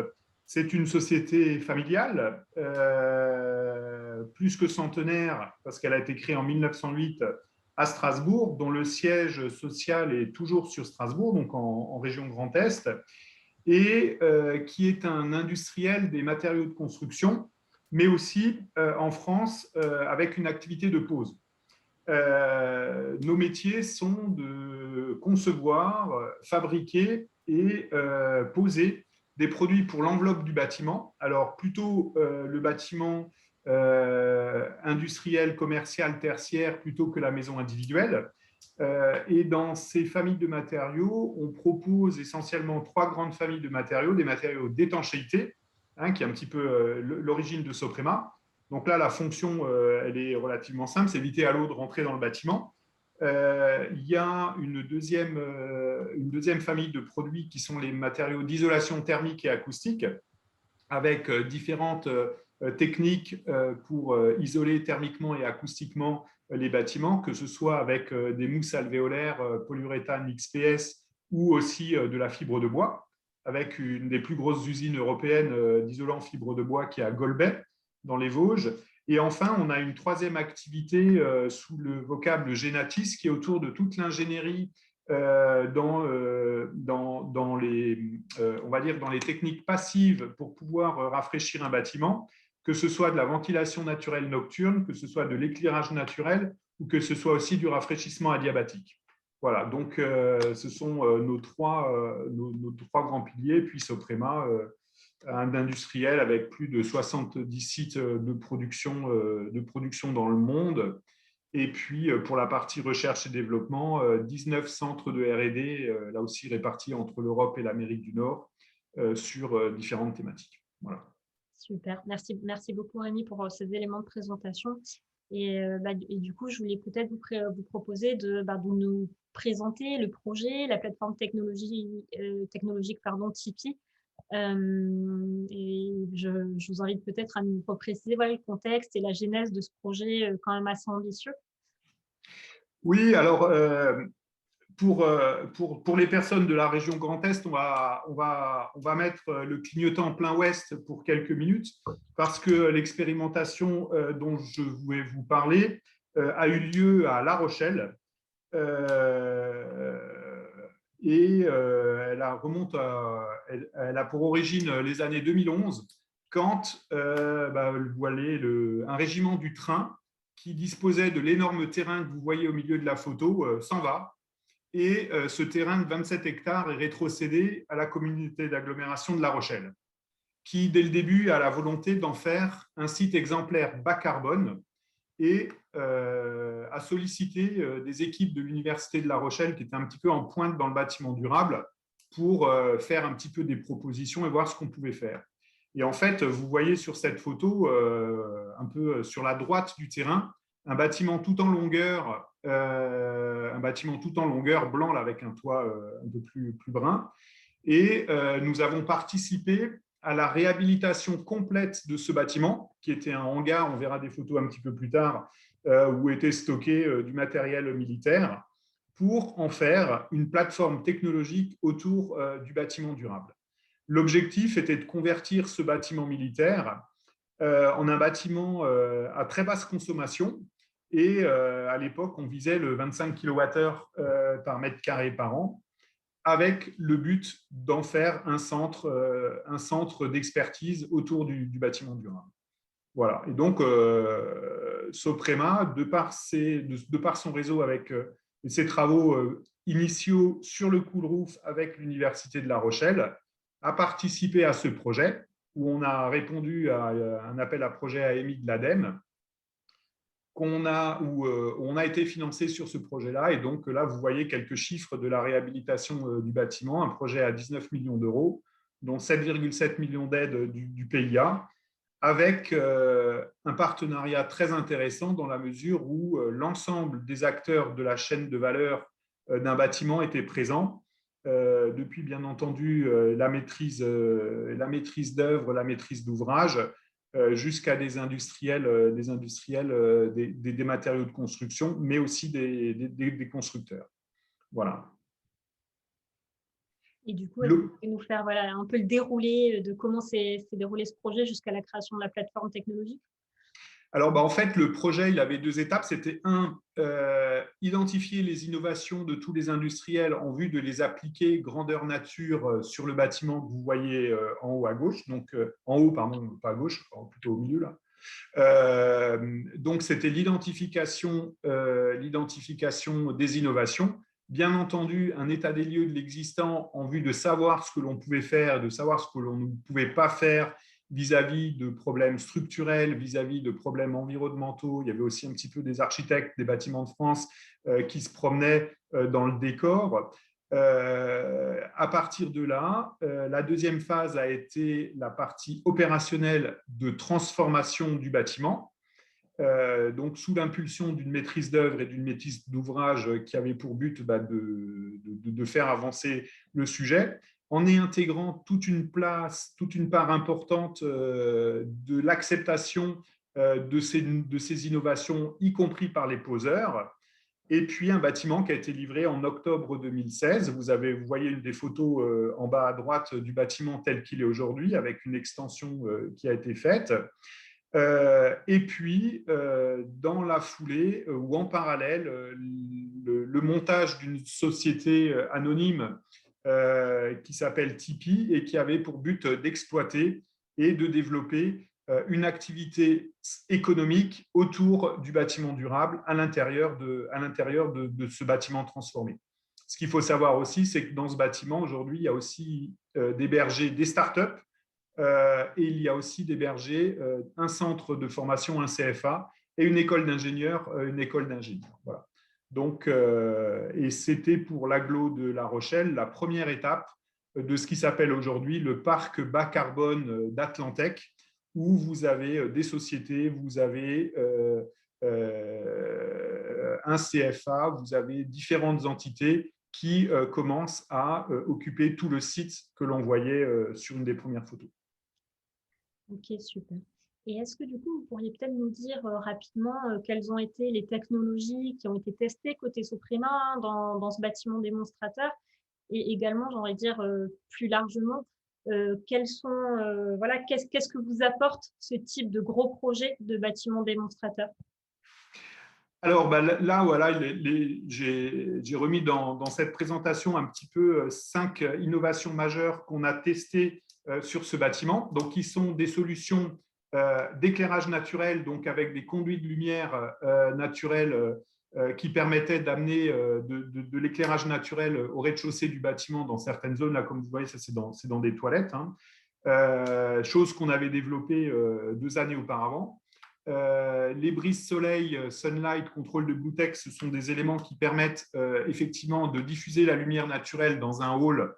c'est une société familiale, plus que centenaire, parce qu'elle a été créée en 1908 à Strasbourg, dont le siège social est toujours sur Strasbourg, donc en région Grand Est, et qui est un industriel des matériaux de construction, mais aussi en France avec une activité de pose. Nos métiers sont de concevoir, fabriquer et poser des produits pour l'enveloppe du bâtiment. Alors plutôt le bâtiment industriel, commercial, tertiaire, plutôt que la maison individuelle. Et dans ces familles de matériaux, on propose essentiellement 3 grandes familles de matériaux, des matériaux d'étanchéité, qui est un petit peu l'origine de Soprema. Donc là, la fonction, elle est relativement simple, c'est éviter à l'eau de rentrer dans le bâtiment. Il y a une deuxième famille de produits qui sont les matériaux d'isolation thermique et acoustique, avec différentes techniques pour isoler thermiquement et acoustiquement les bâtiments, que ce soit avec des mousses alvéolaires, polyuréthane XPS ou aussi de la fibre de bois, avec une des plus grosses usines européennes d'isolant fibre de bois qui est à Golbet, dans les Vosges. Et enfin, on a une troisième activité sous le vocable Genatis, qui est autour de toute l'ingénierie dans les techniques passives pour pouvoir rafraîchir un bâtiment, que ce soit de la ventilation naturelle nocturne, que ce soit de l'éclairage naturel ou que ce soit aussi du rafraîchissement adiabatique. Voilà, donc ce sont nos trois grands piliers, puis Soprema, un industriel avec plus de 70 sites de production dans le monde. Et puis, pour la partie recherche et développement, 19 centres de R&D, là aussi répartis entre l'Europe et l'Amérique du Nord, sur différentes thématiques. Voilà. Super, merci beaucoup, Rémi, pour ces éléments de présentation. Et du coup, je voulais peut-être vous proposer de nous présenter le projet, la plateforme technologique Tipeee. Et je vous invite peut-être à nous repréciser le contexte et la genèse de ce projet quand même assez ambitieux. Oui, alors pour les personnes de la région Grand Est, on va mettre le clignotant en plein ouest pour quelques minutes, parce que l'expérimentation dont je voulais vous parler a eu lieu à La Rochelle. Et elle a pour origine les années 2011, quand un régiment du train qui disposait de l'énorme terrain que vous voyez au milieu de la photo s'en va. Et ce terrain de 27 hectares est rétrocédé à la communauté d'agglomération de La Rochelle, qui, dès le début, a la volonté d'en faire un site exemplaire bas carbone et a sollicité des équipes de l'Université de La Rochelle qui étaient un petit peu en pointe dans le bâtiment durable pour faire un petit peu des propositions et voir ce qu'on pouvait faire. Et en fait, vous voyez sur cette photo, un peu sur la droite du terrain, un bâtiment tout en longueur, blanc là, avec un toit un peu plus brun. Et nous avons participé à la réhabilitation complète de ce bâtiment, qui était un hangar, on verra des photos un petit peu plus tard, où était stocké du matériel militaire. pour en faire une plateforme technologique autour du bâtiment durable. L'objectif était de convertir ce bâtiment militaire en un bâtiment à très basse consommation. Et à l'époque, on visait le 25 kWh par mètre carré par an, avec le but d'en faire un centre d'expertise autour du bâtiment durable. Voilà. Et donc, Soprema, de par son réseau avec ses travaux initiaux sur le Cool Roof avec l'Université de La Rochelle, a participé à ce projet où on a répondu à un appel à projet AMI de l'ADEME, où on a été financé sur ce projet-là. Et donc là, vous voyez quelques chiffres de la réhabilitation du bâtiment, un projet à 19 millions d'euros, dont 7,7 millions d'aides du PIA, avec un partenariat très intéressant dans la mesure où l'ensemble des acteurs de la chaîne de valeur d'un bâtiment étaient présents. Depuis, bien entendu, la maîtrise d'œuvre, la maîtrise d'ouvrage, jusqu'à des industriels, des matériaux de construction, mais aussi des constructeurs. Voilà. Et du coup, est-ce que vous pouvez nous faire un peu le déroulé de comment s'est déroulé ce projet jusqu'à la création de la plateforme technologique? Alors, en fait, le projet, il avait deux étapes. C'était identifier les innovations de tous les industriels en vue de les appliquer grandeur nature sur le bâtiment que vous voyez en haut à gauche. Donc, en haut, pardon, pas à gauche, plutôt au milieu là. Donc, c'était l'identification des innovations. Bien entendu, un état des lieux de l'existant en vue de savoir ce que l'on pouvait faire, de savoir ce que l'on ne pouvait pas faire vis-à-vis de problèmes structurels, vis-à-vis de problèmes environnementaux. Il y avait aussi un petit peu des architectes des bâtiments de France qui se promenaient dans le décor. À partir de là, la deuxième phase a été la partie opérationnelle de transformation du bâtiment. Donc sous l'impulsion d'une maîtrise d'œuvre et d'une maîtrise d'ouvrage qui avait pour but de faire avancer le sujet, en y intégrant toute une part importante de l'acceptation de ces innovations, y compris par les poseurs. Et puis un bâtiment qui a été livré en octobre 2016. Vous voyez une des photos en bas à droite du bâtiment tel qu'il est aujourd'hui, avec une extension qui a été faite. Et puis, dans la foulée ou en parallèle, le montage d'une société anonyme qui s'appelle Tipeee et qui avait pour but d'exploiter et de développer une activité économique autour du bâtiment durable à l'intérieur de ce bâtiment transformé. Ce qu'il faut savoir aussi, c'est que dans ce bâtiment, aujourd'hui, il y a aussi d'héberger des startups et il y a aussi d'héberger un centre de formation, un CFA, et une école d'ingénieurs, Voilà. Donc, et c'était pour l'agglo de La Rochelle la première étape de ce qui s'appelle aujourd'hui le parc bas carbone d'Atlantec, où vous avez des sociétés, vous avez un CFA, vous avez différentes entités qui commencent à occuper tout le site que l'on voyait sur une des premières photos. Ok, super. Et est-ce que du coup, vous pourriez peut-être nous dire rapidement quelles ont été les technologies qui ont été testées côté Soprema dans ce bâtiment démonstrateur, et également, j'ai envie de dire plus largement, qu'est-ce que vous apporte ce type de gros projet de bâtiment démonstrateur? Alors là, voilà, j'ai remis dans cette présentation un petit peu 5 innovations majeures qu'on a testées sur ce bâtiment. Donc, qui sont des solutions d'éclairage naturel, donc avec des conduits de lumière naturels qui permettaient d'amener de l'éclairage naturel au rez-de-chaussée du bâtiment dans certaines zones. Là, comme vous voyez, ça c'est dans des toilettes, hein. Chose qu'on avait développée 2 années auparavant. Les brises soleil, sunlight, contrôle de Bluetech, ce sont des éléments qui permettent effectivement de diffuser la lumière naturelle dans un hall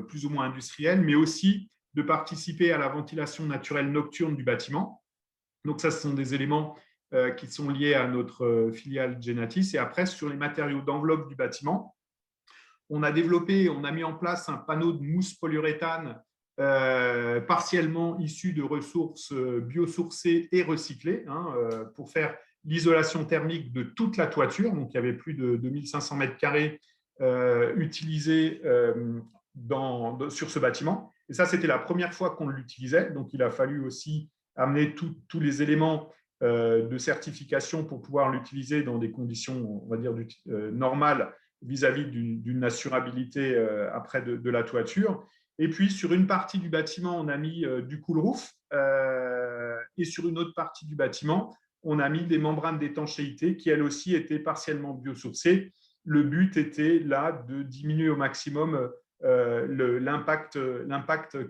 plus ou moins industriel, mais aussi de participer à la ventilation naturelle nocturne du bâtiment. Donc ça, ce sont des éléments qui sont liés à notre filiale Genatis. Et après, sur les matériaux d'enveloppe du bâtiment, on a mis en place un panneau de mousse polyuréthane partiellement issu de ressources biosourcées et recyclées, hein, pour faire l'isolation thermique de toute la toiture. Donc, il y avait plus de 2500 mètres carrés utilisés sur ce bâtiment. Et ça, c'était la première fois qu'on l'utilisait. Donc, il a fallu aussi amener tous les éléments de certification pour pouvoir l'utiliser dans des conditions, on va dire, normales vis-à-vis d'une assurabilité après de la toiture. Et puis, sur une partie du bâtiment, on a mis du cool roof. Et sur une autre partie du bâtiment, on a mis des membranes d'étanchéité qui, elles aussi, étaient partiellement biosourcées. Le but était là de diminuer au maximum l'impact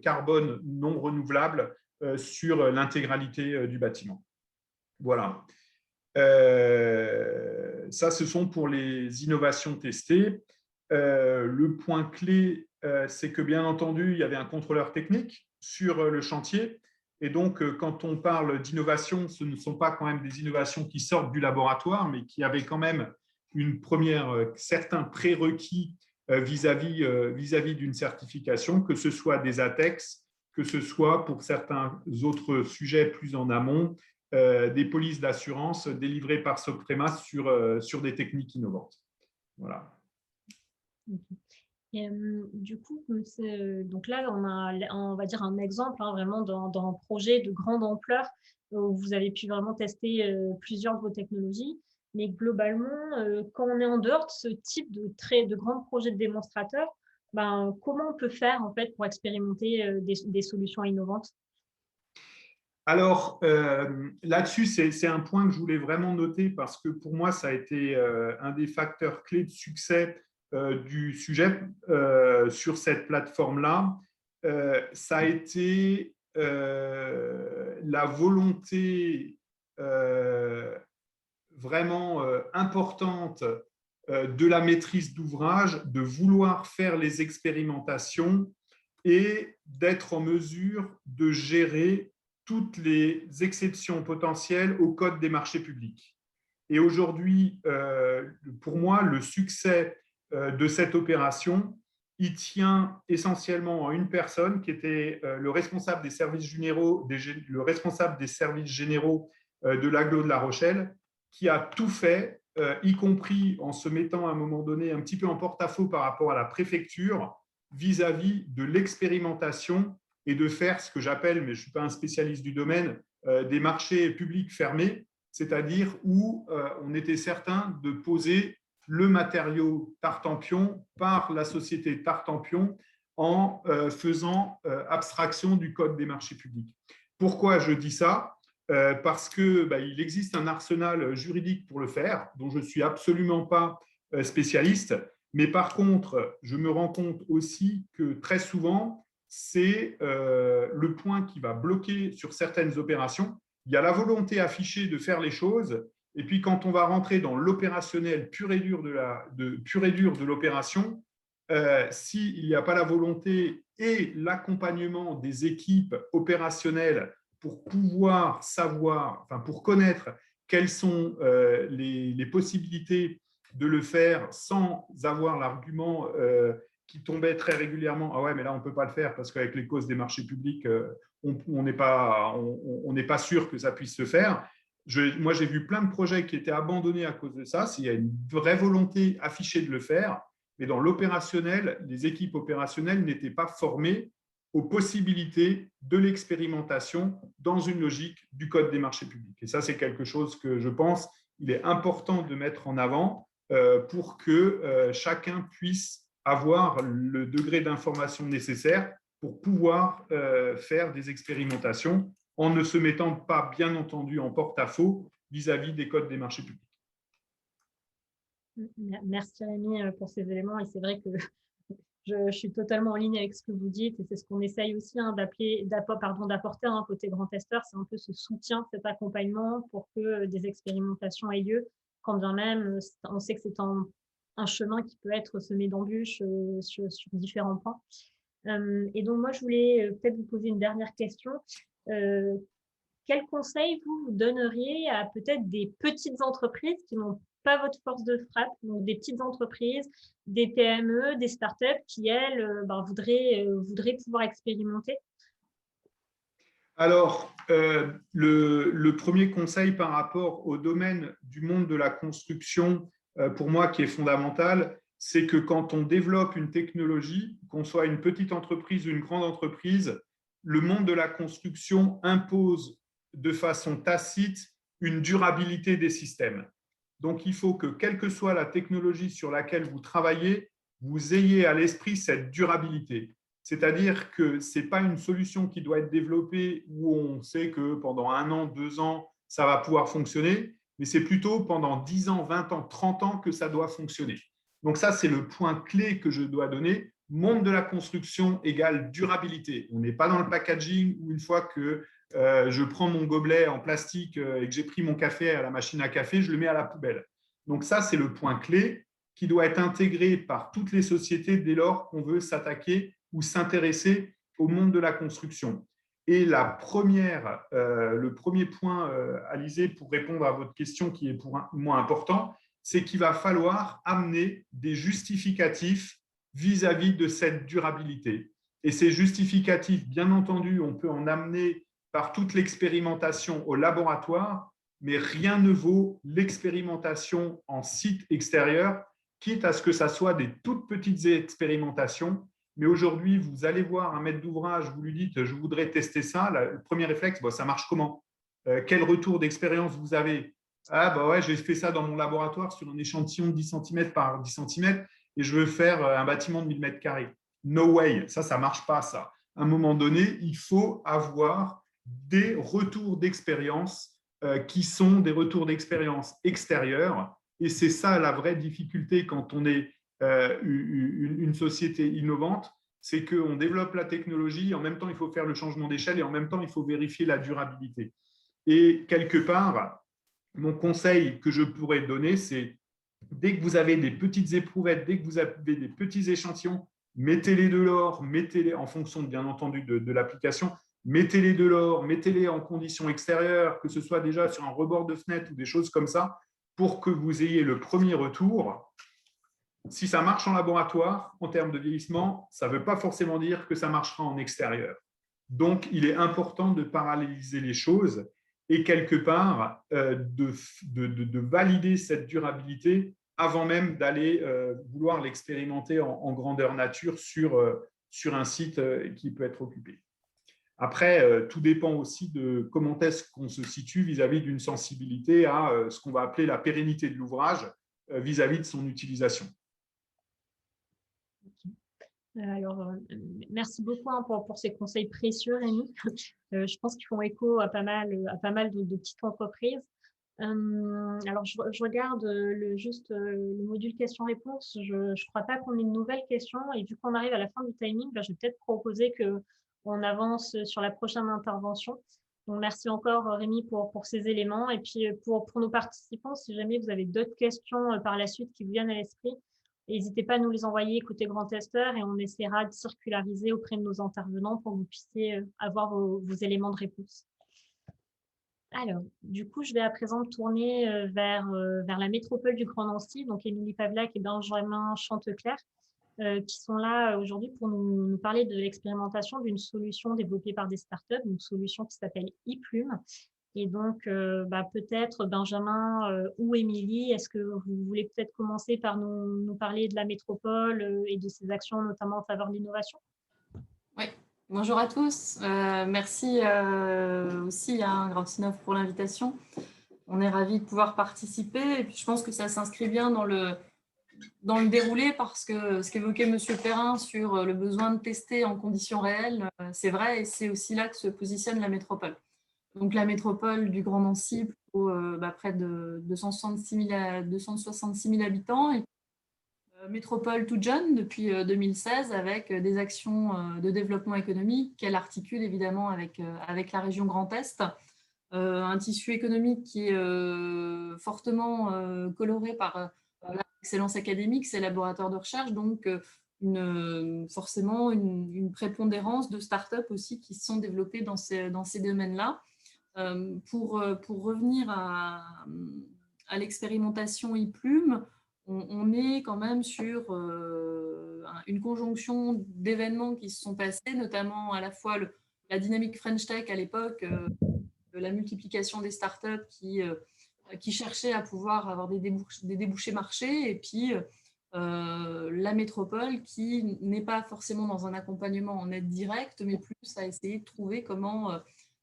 carbone non renouvelable sur l'intégralité du bâtiment. Voilà. Ça, ce sont pour les innovations testées. Le point clé, c'est que, bien entendu, il y avait un contrôleur technique sur le chantier. Et donc, quand on parle d'innovation, ce ne sont pas quand même des innovations qui sortent du laboratoire, mais qui avaient quand même certains prérequis vis-à-vis d'une certification, que ce soit des ATEX, que ce soit pour certains autres sujets plus en amont, des polices d'assurance délivrées par Soprema sur des techniques innovantes. Voilà. Et, du coup, donc là, on va dire un exemple vraiment dans un projet de grande ampleur où vous avez pu vraiment tester plusieurs de vos technologies. Mais globalement, quand on est en dehors de ce type de grands projets de démonstrateurs, comment on peut faire en fait pour expérimenter des solutions innovantes? Alors, là-dessus, c'est un point que je voulais vraiment noter parce que pour moi, ça a été un des facteurs clés de succès du sujet sur cette plateforme-là. Ça a été la volonté vraiment importante de la maîtrise d'ouvrage, de vouloir faire les expérimentations et d'être en mesure de gérer toutes les exceptions potentielles au Code des marchés publics. Et aujourd'hui, pour moi, le succès de cette opération, il tient essentiellement à une personne qui était le responsable des services généraux, de l'agglo de La Rochelle, qui a tout fait, y compris en se mettant à un moment donné un petit peu en porte-à-faux par rapport à la préfecture vis-à-vis de l'expérimentation et de faire ce que j'appelle, mais je ne suis pas un spécialiste du domaine, des marchés publics fermés, c'est-à-dire où on était certain de poser le matériau Tartampion par la société Tartampion en faisant abstraction du Code des marchés publics. Pourquoi je dis ça ? Parce qu'il existe un arsenal juridique pour le faire, dont je ne suis absolument pas spécialiste, mais par contre, je me rends compte aussi que très souvent, c'est le point qui va bloquer sur certaines opérations. Il y a la volonté affichée de faire les choses, et puis quand on va rentrer dans l'opérationnel pur et dur de l'opération, s'il n'y a pas la volonté et l'accompagnement des équipes opérationnelles pour pouvoir savoir, pour connaître quelles sont les possibilités de le faire sans avoir l'argument qui tombait très régulièrement. Ah ouais, mais là, on ne peut pas le faire parce qu'avec les causes des marchés publics, on n'est pas sûr que ça puisse se faire. Moi, j'ai vu plein de projets qui étaient abandonnés à cause de ça. S'il y a une vraie volonté affichée de le faire, mais dans l'opérationnel, les équipes opérationnelles n'étaient pas formées aux possibilités de l'expérimentation dans une logique du Code des marchés publics. Et ça, c'est quelque chose que je pense il est important de mettre en avant pour que chacun puisse avoir le degré d'information nécessaire pour pouvoir faire des expérimentations en ne se mettant pas, bien entendu, en porte-à-faux vis-à-vis des codes des marchés publics. Merci Rémi pour ces éléments. Et c'est vrai que je suis totalement en ligne avec ce que vous dites et c'est ce qu'on essaye aussi d'apporter un côté grand testeur, c'est un peu ce soutien, cet accompagnement pour que des expérimentations aient lieu, quand bien même on sait que c'est un chemin qui peut être semé d'embûches sur différents points. Et donc moi je voulais peut-être vous poser une dernière question. Quel conseil vous donneriez à peut-être des petites entreprises qui n'ont pas votre force de frappe, donc des petites entreprises, des PME, des startups qui, elles, voudraient pouvoir expérimenter? Alors, le premier conseil par rapport au domaine du monde de la construction, pour moi, qui est fondamental, c'est que quand on développe une technologie, qu'on soit une petite entreprise ou une grande entreprise, le monde de la construction impose de façon tacite une durabilité des systèmes. Donc, il faut que, quelle que soit la technologie sur laquelle vous travaillez, vous ayez à l'esprit cette durabilité. C'est-à-dire que ce n'est pas une solution qui doit être développée où on sait que pendant 1 an, 2 ans, ça va pouvoir fonctionner, mais c'est plutôt pendant 10 ans, 20 ans, 30 ans que ça doit fonctionner. Donc ça, c'est le point clé que je dois donner. Monde de la construction égale durabilité. On n'est pas dans le packaging où une fois que je prends mon gobelet en plastique et que j'ai pris mon café à la machine à café, je le mets à la poubelle. Donc ça, c'est le point clé qui doit être intégré par toutes les sociétés dès lors qu'on veut s'attaquer ou s'intéresser au monde de la construction. Et le premier point, Alizé, pour répondre à votre question qui est pour moi important, c'est qu'il va falloir amener des justificatifs vis-à-vis de cette durabilité. Et ces justificatifs, bien entendu, on peut en amener par toute l'expérimentation au laboratoire, mais rien ne vaut l'expérimentation en site extérieur, quitte à ce que ça soit des toutes petites expérimentations. Mais aujourd'hui, vous allez voir un maître d'ouvrage, vous lui dites « je voudrais tester ça », le premier réflexe, ça marche comment ? Quel retour d'expérience vous avez ? Ah bah ouais, j'ai fait ça dans mon laboratoire sur un échantillon de 10 cm par 10 cm et je veux faire un bâtiment de 1000 mètres carrés. No way, ça ne marche pas ça. À un moment donné, il faut avoir des retours d'expérience qui sont des retours d'expérience extérieurs. Et c'est ça la vraie difficulté quand on est une société innovante, c'est qu'on développe la technologie, en même temps il faut faire le changement d'échelle et en même temps il faut vérifier la durabilité. Et quelque part, mon conseil que je pourrais donner, c'est dès que vous avez des petites éprouvettes, dès que vous avez des petits échantillons, mettez-les dehors, mettez-les en fonction bien entendu de l'application, mettez-les dehors, mettez-les en conditions extérieures, que ce soit déjà sur un rebord de fenêtre ou des choses comme ça, pour que vous ayez le premier retour. Si ça marche en laboratoire, en termes de vieillissement, ça ne veut pas forcément dire que ça marchera en extérieur. Donc, il est important de paralléliser les choses et quelque part de valider cette durabilité avant même d'aller vouloir l'expérimenter en grandeur nature sur un site qui peut être occupé. Après, tout dépend aussi de comment est-ce qu'on se situe vis-à-vis d'une sensibilité à ce qu'on va appeler la pérennité de l'ouvrage vis-à-vis de son utilisation. Alors, merci beaucoup pour ces conseils précieux, Rémi. Je pense qu'ils font écho à pas mal de petites entreprises. Alors, je regarde le module questions-réponses. Je ne crois pas qu'on ait une nouvelle question. Et vu qu'on arrive à la fin du timing, je vais peut-être proposer qu'on avance sur la prochaine intervention. Donc, merci encore, Rémi, pour ces éléments. Et puis, pour nos participants, si jamais vous avez d'autres questions par la suite qui vous viennent à l'esprit, n'hésitez pas à nous les envoyer côté Grand Testeur et on essaiera de circulariser auprès de nos intervenants pour que vous puissiez avoir vos éléments de réponse. Alors, du coup, je vais à présent me tourner vers la métropole du Grand Nancy, donc Émilie Pavlac et Benjamin Chanteclerc, qui sont là aujourd'hui pour nous parler de l'expérimentation d'une solution développée par des startups, une solution qui s'appelle ePlume. Et donc, peut-être Benjamin ou Émilie, est-ce que vous voulez peut-être commencer par nous parler de la métropole et de ses actions, notamment en faveur de l'innovation ? Oui, bonjour à tous. Merci aussi à Grantinoff pour l'invitation. On est ravis de pouvoir participer. Et puis, je pense que ça s'inscrit bien dans le déroulé parce que ce qu'évoquait M. Perrin sur le besoin de tester en conditions réelles, c'est vrai et c'est aussi là que se positionne la métropole. Donc, la métropole du Grand Nancy, près de 266 000 habitants, et métropole toute jeune depuis 2016 avec des actions de développement économique qu'elle articule évidemment avec la région Grand Est. Un tissu économique qui est fortement coloré par l'excellence académique, ses laboratoires de recherche, donc forcément une prépondérance de start-up aussi qui se sont développées dans ces domaines-là. Pour revenir à l'expérimentation ePlume, on est quand même sur une conjonction d'événements qui se sont passés, notamment à la fois le la dynamique French Tech à l'époque, la multiplication des startups qui cherchaient à pouvoir avoir des débouchés marchés, et puis la métropole qui n'est pas forcément dans un accompagnement en aide directe, mais plus à essayer de trouver comment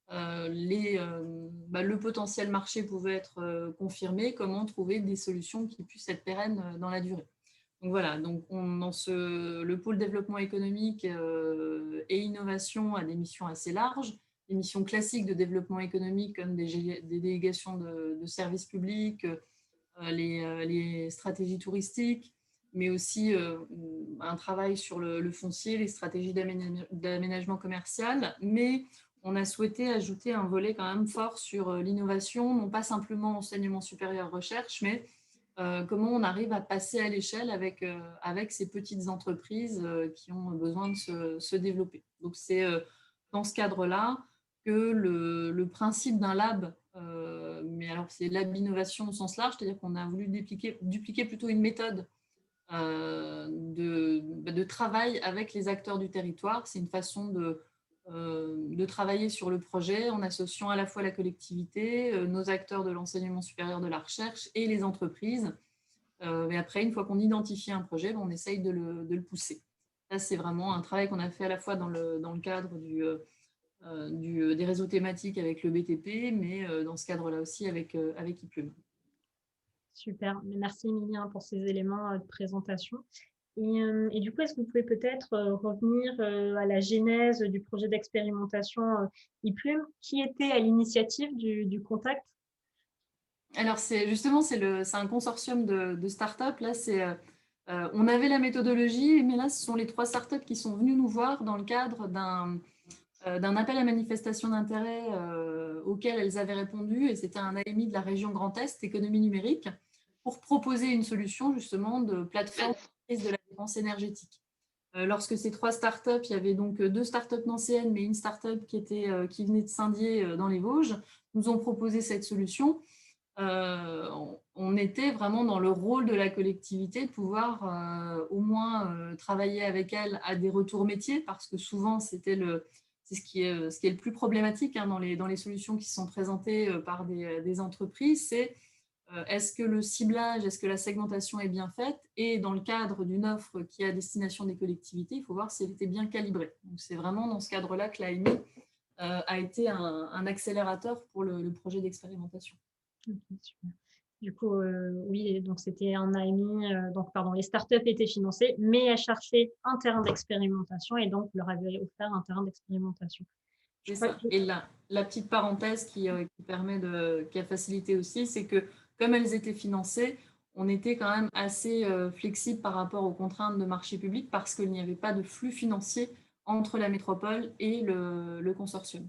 le potentiel marché pouvait être confirmé, comment trouver des solutions qui puissent être pérennes dans la durée. Donc voilà, donc le pôle développement économique et innovation a des missions assez larges, des missions classiques de développement économique comme des délégations de services publics, les stratégies touristiques, mais aussi un travail sur le foncier, les stratégies d'aménagement commercial. Mais on a souhaité ajouter un volet quand même fort sur l'innovation, non pas simplement enseignement supérieur recherche, mais comment on arrive à passer à l'échelle avec ces petites entreprises qui ont besoin de se développer. Donc, c'est dans ce cadre-là que le principe d'un lab, mais alors c'est lab innovation au sens large, c'est-à-dire qu'on a voulu dupliquer plutôt une méthode de travail avec les acteurs du territoire. C'est une façon de travailler sur le projet en associant à la fois la collectivité, nos acteurs de l'enseignement supérieur de la recherche et les entreprises. Mais après, une fois qu'on identifie un projet, on essaye de le pousser. Ça, c'est vraiment un travail qu'on a fait à la fois dans le cadre des réseaux thématiques avec le BTP, mais dans ce cadre-là aussi avec IPLUM. Super, merci Emilien pour ces éléments de présentation. Et du coup, est-ce que vous pouvez peut-être revenir à la genèse du projet d'expérimentation IPLUM? Qui était à l'initiative du contact? Alors, c'est un consortium de startups. Là, on avait la méthodologie, mais là, ce sont les 3 startups qui sont venues nous voir dans le cadre d'un appel à manifestation d'intérêt auquel elles avaient répondu, et c'était un AMI de la région Grand Est, économie numérique, pour proposer une solution justement de plateforme de la dépense énergétique. Lorsque ces 3 startups, il y avait donc 2 startups nancéennes, mais une startup qui venait de Saint-Dié dans les Vosges, nous ont proposé cette solution. On était vraiment dans le rôle de la collectivité de pouvoir au moins travailler avec elles à des retours métiers, parce que souvent c'est ce qui est le plus problématique dans les solutions qui sont présentées par des entreprises, c'est est-ce que le ciblage, est-ce que la segmentation est bien faite, et dans le cadre d'une offre qui est à destination des collectivités, il faut voir si elle était bien calibrée. Donc c'est vraiment dans ce cadre-là que l'AMI a été un accélérateur pour le projet d'expérimentation. Okay, super. Du coup, oui, donc c'était un AMI, les startups étaient financées, mais elles cherchaient un terrain d'expérimentation, et donc leur avait offert un terrain d'expérimentation. C'est ça. Et la petite parenthèse qui a facilité aussi, c'est que comme elles étaient financées, on était quand même assez flexible par rapport aux contraintes de marché public, parce qu'il n'y avait pas de flux financier entre la métropole et le consortium.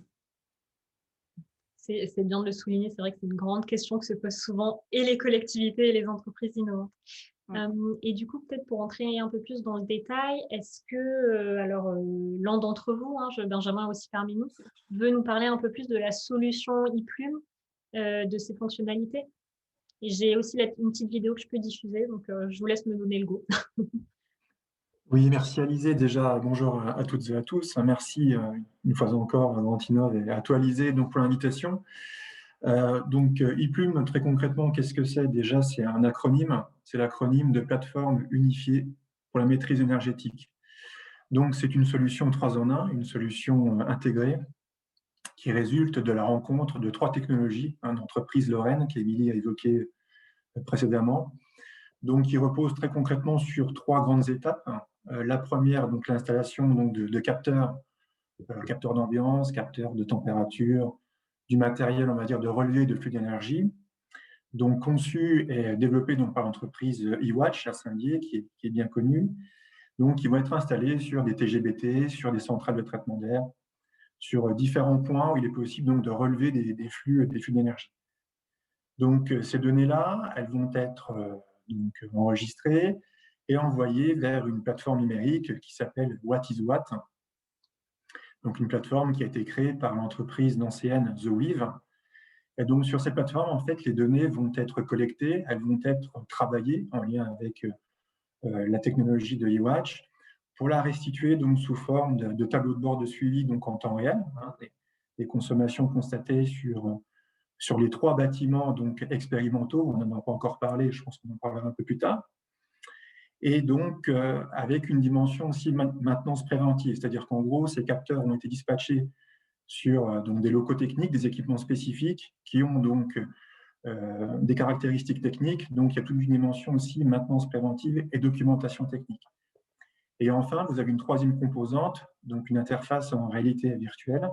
C'est bien de le souligner, c'est vrai que c'est une grande question que se posent souvent et les collectivités et les entreprises innovantes. Ouais. Et du coup, peut-être pour entrer un peu plus dans le détail, est-ce que, l'un d'entre vous, Benjamin aussi parmi nous, veut nous parler un peu plus de la solution IPLUM, de ses fonctionnalités? Et j'ai aussi une petite vidéo que je peux diffuser, donc je vous laisse me donner le go. Oui, merci Alizée. Déjà, bonjour à toutes et à tous. Merci une fois encore à Antinov et à toi Alizée pour l'invitation. IPLUM, très concrètement, qu'est-ce que c'est? Déjà, c'est un acronyme. C'est l'acronyme de plateforme unifiée pour la maîtrise énergétique. Donc, c'est une solution 3 en 1, une solution intégrée qui résulte de la rencontre de 3 technologies, d'entreprise Lorraine qu'Émilie a évoqué précédemment. Donc, qui repose très concrètement sur 3 grandes étapes. La première, donc l'installation de capteurs d'ambiance, capteurs de température, du matériel, on va dire, de relevé de flux d'énergie, donc conçu et développé par l'entreprise eWatch à Saint-Dié, qui est bien connue, donc qui vont être installés sur des TGBT, sur des centrales de traitement d'air, sur différents points où il est possible donc de relever des flux d'énergie. Donc ces données-là, elles vont être enregistrées et envoyées vers une plateforme numérique qui s'appelle What is What. Donc une plateforme qui a été créée par l'entreprise nancéenne The Weave. Et donc sur cette plateforme, en fait, les données vont être collectées, elles vont être travaillées en lien avec la technologie de eWatch pour la restituer donc sous forme de tableau de bord de suivi donc en temps réel, hein, des consommations constatées sur les 3 bâtiments donc expérimentaux. On n'en a pas encore parlé, je pense qu'on en parlera un peu plus tard. Et donc, avec une dimension aussi maintenance préventive, c'est-à-dire qu'en gros, ces capteurs ont été dispatchés sur donc des locaux techniques, des équipements spécifiques qui ont donc des caractéristiques techniques. Donc, il y a toute une dimension aussi maintenance préventive et documentation technique. Et enfin, vous avez une 3e composante, donc une interface en réalité virtuelle,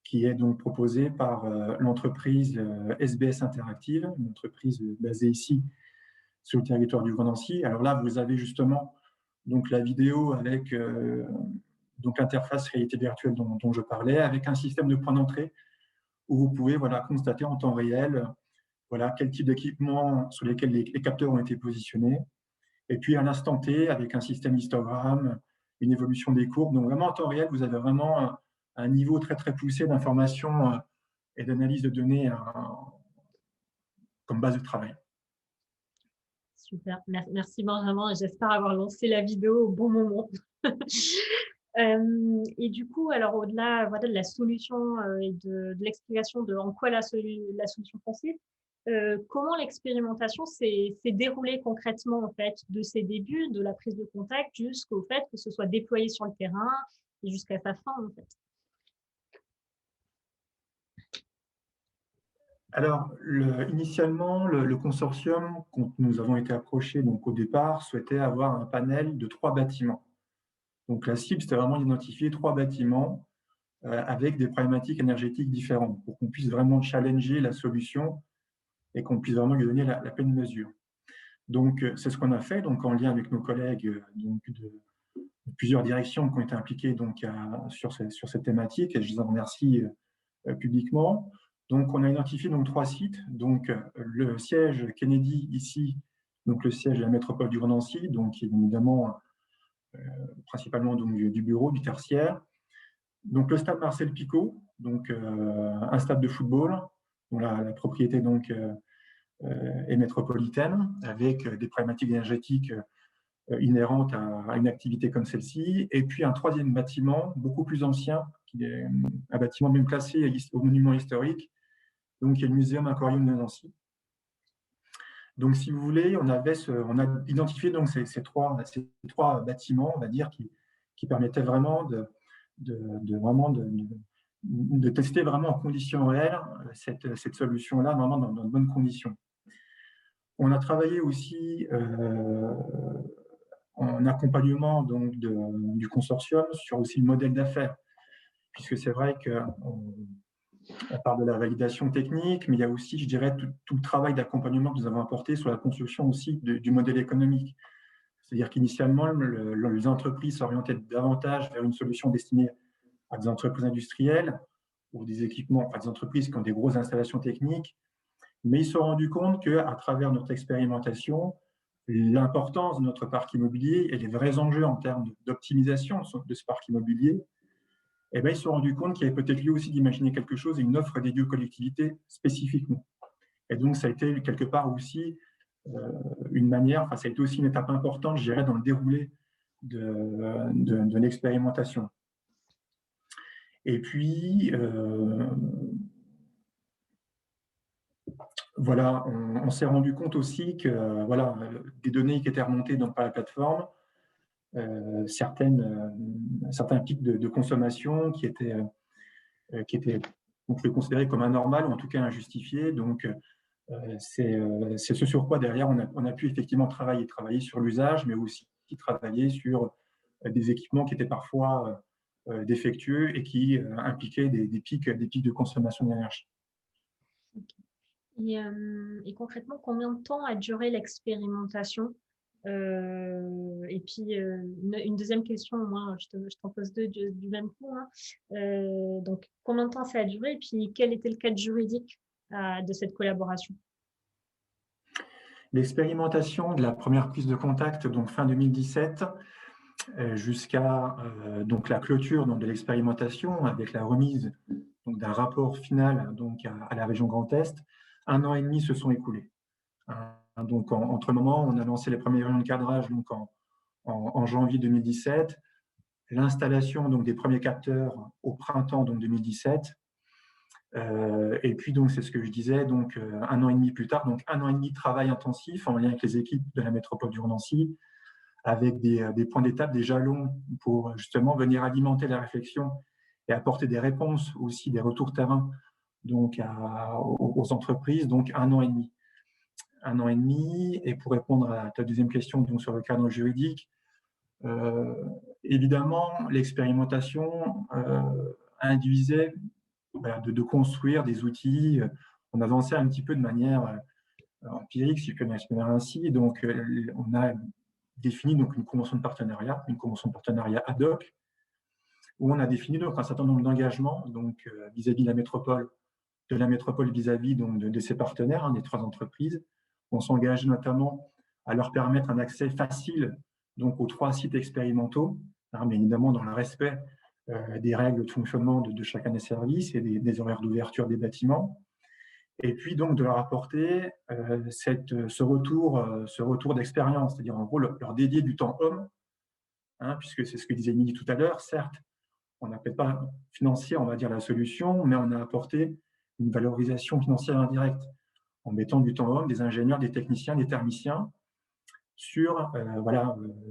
qui est donc proposée par l'entreprise SBS Interactive, une entreprise basée ici sur le territoire du Grand Nancy. Alors là, vous avez justement donc la vidéo avec donc l'interface réalité virtuelle dont je parlais, avec un système de point d'entrée où vous pouvez constater en temps réel quel type d'équipement sur lesquels les capteurs ont été positionnés. Et puis à l'instant T, avec un système histogramme, une évolution des courbes. Donc vraiment en temps réel, vous avez vraiment un niveau très très poussé d'information et d'analyse de données comme base de travail. Super, merci Benjamin. J'espère avoir lancé la vidéo au bon moment. Et du coup, alors au-delà de la solution et de l'explication de en quoi la solution consiste, comment l'expérimentation s'est déroulée concrètement en fait, de ses débuts, de la prise de contact jusqu'au fait que ce soit déployé sur le terrain et jusqu'à sa fin en fait. Alors, initialement, le consortium, quand nous avons été approchés donc, au départ, souhaitait avoir un panel de 3 bâtiments. Donc, la cible, c'était vraiment d'identifier 3 bâtiments avec des problématiques énergétiques différentes pour qu'on puisse vraiment challenger la solution et qu'on puisse vraiment lui donner la pleine mesure. Donc, c'est ce qu'on a fait, donc, en lien avec nos collègues donc, de plusieurs directions qui ont été impliquées donc, sur cette thématique, et je les en remercie publiquement. Donc, on a identifié donc 3 sites. Donc, le siège Kennedy ici, donc le siège de la métropole du Grand Nancy, donc qui est évidemment principalement donc, du bureau, du tertiaire. Donc, le stade Marcel Picot, donc un stade de football, dont la propriété donc est métropolitaine, avec des problématiques énergétiques inhérentes à une activité comme celle-ci. Et puis, un 3e bâtiment, beaucoup plus ancien, qui est un bâtiment même classé au monument historique, donc il y a le Muséum Aquarium de Nancy. Donc, si vous voulez, on a identifié donc ces trois bâtiments, on va dire, qui permettaient vraiment de tester vraiment en conditions réelles cette solution-là, vraiment dans de bonnes conditions. On a travaillé aussi en accompagnement donc du consortium sur aussi le modèle d'affaires, puisque c'est vrai qu'on parle de la validation technique, mais il y a aussi, je dirais, tout le travail d'accompagnement que nous avons apporté sur la construction aussi du modèle économique. C'est-à-dire qu'initialement, les entreprises s'orientaient davantage vers une solution destinée à des entreprises industrielles ou des équipements, enfin des entreprises qui ont des grosses installations techniques, mais ils se sont rendus compte qu'à travers notre expérimentation, l'importance de notre parc immobilier et les vrais enjeux en termes d'optimisation de ce parc immobilier, eh bien, ils se sont rendus compte qu'il y avait peut-être lieu aussi d'imaginer quelque chose et une offre dédiée aux collectivités spécifiquement. Et donc, ça a été quelque part aussi une manière, enfin, ça a été aussi une étape importante, je dirais, dans le déroulé de l'expérimentation. Et puis, voilà, on s'est rendu compte aussi que voilà, des données qui étaient remontées donc, par la plateforme, certains pics de consommation qui étaient on peut considérer comme anormal ou en tout cas injustifiés. Donc, c'est ce sur quoi derrière on a pu effectivement travailler sur l'usage, mais aussi travailler sur des équipements qui étaient parfois défectueux et qui impliquaient des pics de consommation d'énergie. Et concrètement, combien de temps a duré l'expérimentation? Et puis, une deuxième question, moi, je t'en pose deux du même coup. Hein. Donc, combien de temps ça a duré? Et puis, quel était le cadre juridique de cette collaboration? L'expérimentation de la première prise de contact, donc fin 2017, jusqu'à donc la clôture donc, de l'expérimentation avec la remise d'un rapport final donc, à la région Grand Est, 1 an et demi se sont écoulés. Donc, entre le moment où on a lancé les premières réunions de cadrage donc en en janvier 2017, l'installation donc des premiers capteurs au printemps donc 2017. Et puis donc c'est ce que je disais, donc 1 an et demi plus tard, donc 1 an et demi de travail intensif en lien avec les équipes de la métropole du Nancy, avec des points d'étape, des jalons pour justement venir alimenter la réflexion et apporter des réponses aussi, des retours terrain donc aux entreprises. Donc 1 an et demi. 1 an et demi. Et pour répondre à ta deuxième question donc sur le cadre juridique, évidemment, l'expérimentation induisait de construire des outils. On avançait un petit peu de manière empirique, si je peux m'exprimer ainsi. Donc, on a défini donc une convention de partenariat ad hoc, où on a défini donc un certain nombre d'engagements donc vis-à-vis de la métropole vis-à-vis donc de ses partenaires, des 3 entreprises. On s'engage notamment à leur permettre un accès facile donc aux 3 sites expérimentaux, mais évidemment dans le respect des règles de fonctionnement de chacun des services et des horaires d'ouverture des bâtiments. Et puis donc de leur apporter ce retour d'expérience, c'est-à-dire en gros leur dédier du temps homme, puisque c'est ce que disait Émilie tout à l'heure. Certes, on n'a peut-être pas financier, on va dire, la solution, mais on a apporté une valorisation financière indirecte en mettant du temps homme, des ingénieurs, des techniciens, des thermiciens sur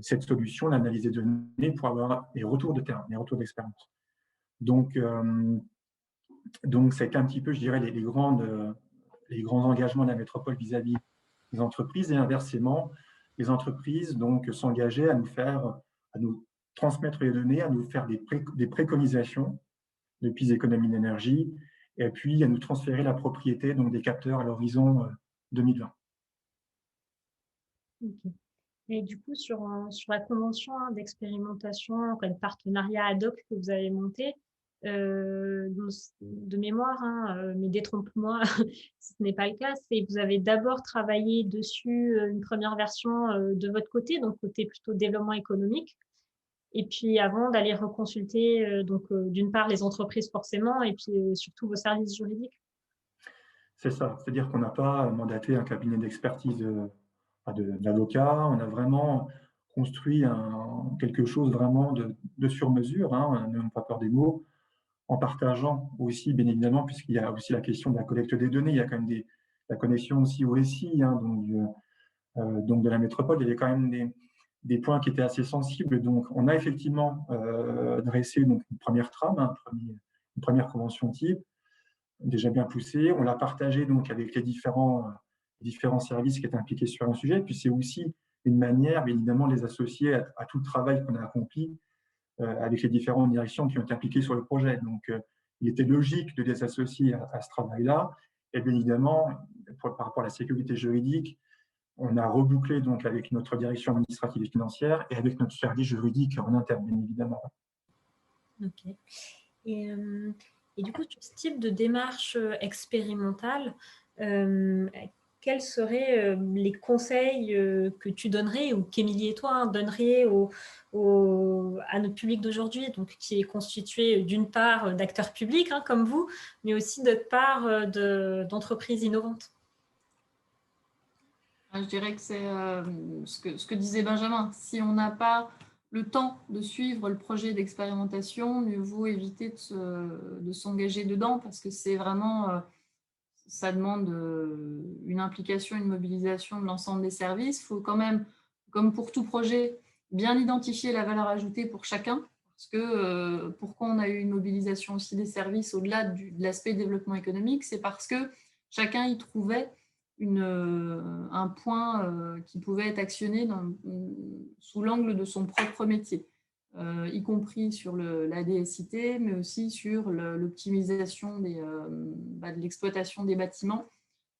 cette solution, l'analyse des données pour avoir des retours de terrain, des retours d'expérience. Donc c'est un petit peu, je dirais, les grands engagements de la métropole vis-à-vis des entreprises, et inversement, les entreprises donc s'engageaient à nous transmettre les données, à nous faire des préconisations de pistes d'économie d'énergie, et puis à nous transférer la propriété donc des capteurs à l'horizon 2020. Okay. Et du coup, sur la convention d'expérimentation, le partenariat ad hoc que vous avez monté, de mémoire, mais détrompe-moi si ce n'est pas le cas, c'est que vous avez d'abord travaillé dessus une première version de votre côté, donc côté plutôt développement économique, et puis avant d'aller reconsulter d'une part les entreprises forcément, et puis surtout vos services juridiques. C'est ça, c'est-à-dire qu'on n'a pas mandaté un cabinet d'expertise d'avocats, on a vraiment construit quelque chose vraiment de sur mesure, on n'a même pas peur des mots, en partageant aussi, bien évidemment, puisqu'il y a aussi la question de la collecte des données, il y a quand même la connexion aussi au SI, donc de la métropole, il y avait quand même des points qui étaient assez sensibles. Donc, on a effectivement dressé donc, une première trame, une première convention type, déjà bien poussée. On l'a partagée donc, avec les différents services qui étaient impliqués sur un sujet. Puis, c'est aussi une manière, bien évidemment, de les associer à tout le travail qu'on a accompli avec les différentes directions qui ont été impliquées sur le projet. Donc, il était logique de les associer à ce travail-là. Et bien évidemment, par rapport à la sécurité juridique, on a rebouclé donc avec notre direction administrative et financière et avec notre service juridique en interne, bien évidemment. Ok. Et du coup, sur ce type de démarche expérimentale, quels seraient les conseils que tu donnerais ou qu'Émilie et toi donneriez à notre public d'aujourd'hui, donc qui est constitué d'une part d'acteurs publics comme vous, mais aussi d'autre part d'entreprises innovantes? Je dirais que c'est ce que disait Benjamin. Si on n'a pas le temps de suivre le projet d'expérimentation, mieux vaut éviter de s'engager dedans, parce que c'est vraiment, ça demande une implication, une mobilisation de l'ensemble des services. Il faut quand même, comme pour tout projet, bien identifier la valeur ajoutée pour chacun, parce que pourquoi on a eu une mobilisation aussi des services au-delà de l'aspect développement économique, c'est parce que chacun y trouvait un point qui pouvait être actionné sous l'angle de son propre métier, y compris sur la DSIT, mais aussi sur l'optimisation de l'exploitation des bâtiments.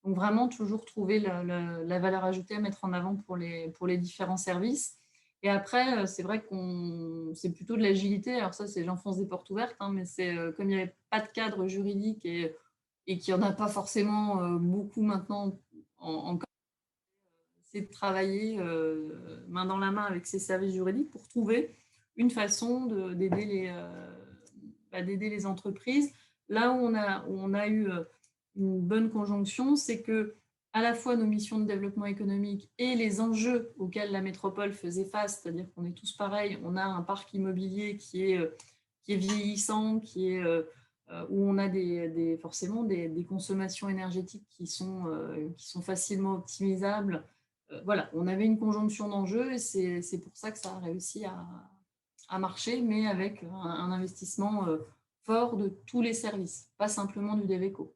Donc vraiment toujours trouver la valeur ajoutée à mettre en avant pour les différents services. Et après, c'est vrai c'est plutôt de l'agilité. Alors ça, j'enfonce des portes ouvertes, mais c'est comme il n'y avait pas de cadre juridique et qu'il n'y en a pas forcément beaucoup maintenant c'est de travailler main dans la main avec ces services juridiques pour trouver une façon d'aider les entreprises. Là où on a eu une bonne conjonction, c'est que à la fois nos missions de développement économique et les enjeux auxquels la métropole faisait face, c'est-à-dire qu'on est tous pareils, on a un parc immobilier qui est vieillissant, où on a forcément des consommations énergétiques qui sont facilement optimisables. Voilà, on avait une conjonction d'enjeux et c'est pour ça que ça a réussi à marcher, mais avec un investissement fort de tous les services, pas simplement du DevEco.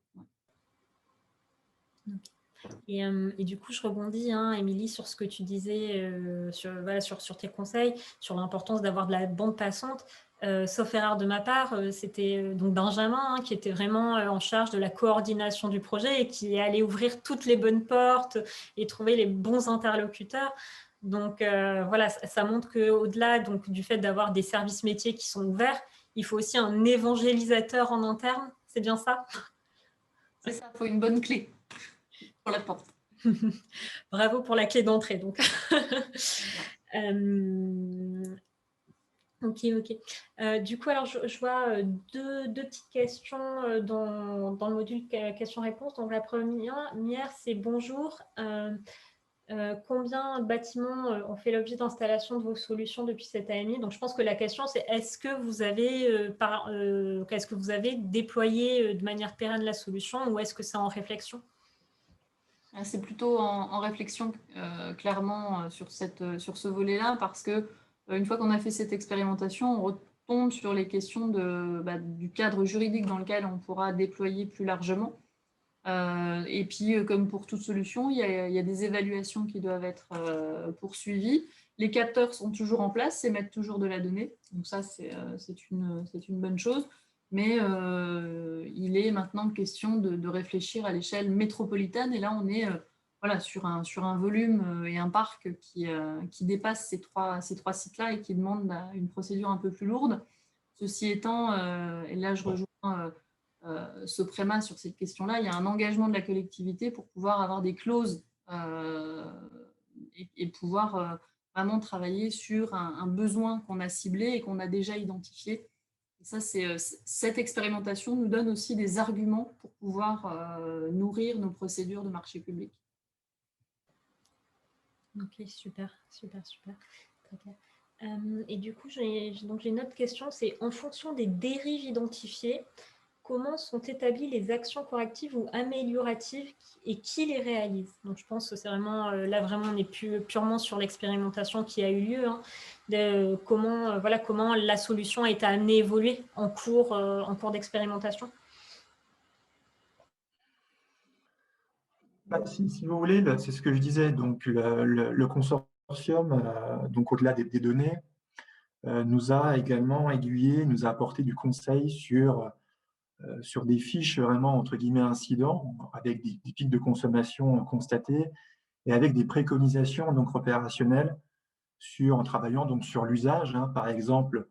Et du coup, je rebondis, Émilie, sur ce que tu disais, sur tes conseils, sur l'importance d'avoir de la bande passante. Sauf erreur de ma part, c'était donc Benjamin qui était vraiment en charge de la coordination du projet et qui allait ouvrir toutes les bonnes portes et trouver les bons interlocuteurs. Donc voilà, ça montre qu'au-delà du fait d'avoir des services métiers qui sont ouverts, il faut aussi un évangélisateur en interne. C'est bien ça? C'est ça, il faut une bonne clé pour la porte. Bravo pour la clé d'entrée. Donc. Ok. Du coup, alors je vois deux petites questions dans le module questions-réponses. Donc la première, c'est bonjour. Combien de bâtiments ont fait l'objet d'installation de vos solutions depuis cette année? Donc je pense que la question c'est est-ce que vous avez déployé de manière pérenne la solution ou est-ce que c'est en réflexion? C'est plutôt en réflexion clairement sur ce volet-là, parce que une fois qu'on a fait cette expérimentation, on retombe sur les questions du cadre juridique dans lequel on pourra déployer plus largement. Et puis, comme pour toute solution, il y a des évaluations qui doivent être poursuivies. Les capteurs sont toujours en place, émettent toujours de la donnée. Donc ça, c'est une bonne chose. Mais il est maintenant question de réfléchir à l'échelle métropolitaine. Et là, on est sur un volume et un parc qui dépasse ces trois sites-là et qui demande une procédure un peu plus lourde. Ceci étant, et là, je rejoins Soprema sur cette question-là, il y a un engagement de la collectivité pour pouvoir avoir des clauses et pouvoir vraiment travailler sur un besoin qu'on a ciblé et qu'on a déjà identifié. Et ça, cette expérimentation nous donne aussi des arguments pour pouvoir nourrir nos procédures de marché public. Ok, super. Très clair. Et du coup, j'ai une autre question, c'est en fonction des dérives identifiées, comment sont établies les actions correctives ou amélioratives et qui les réalise? Donc, je pense que c'est vraiment, là, vraiment, on est purement sur l'expérimentation qui a eu lieu, de comment la solution a été amenée à évoluer en cours d'expérimentation. Si vous voulez, c'est ce que je disais, donc le consortium, donc au-delà des données, nous a également aiguillé, nous a apporté du conseil sur des fiches vraiment entre guillemets incidents, avec des pics de consommation constatés et avec des préconisations donc opérationnelles en travaillant donc sur l'usage, par exemple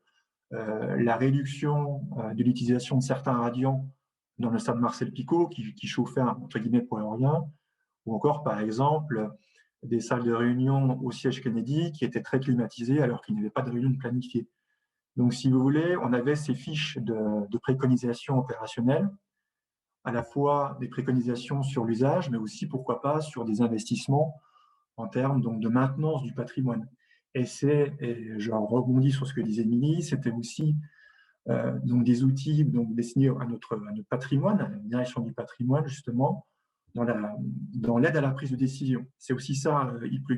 la réduction de l'utilisation de certains radiants dans le stade Marcel Picot qui chauffait entre guillemets pour rien, ou encore par exemple des salles de réunion au siège Kennedy qui étaient très climatisées alors qu'il n'y avait pas de réunion planifiée. Donc, si vous voulez, on avait ces fiches de préconisation opérationnelle, à la fois des préconisations sur l'usage, mais aussi, pourquoi pas, sur des investissements en termes donc, de maintenance du patrimoine. Et je rebondis sur ce que disait Émilie, c'était aussi donc des outils donc, destinés à notre patrimoine, à la direction du patrimoine, justement, dans l'aide à la prise de décision. C'est aussi ça,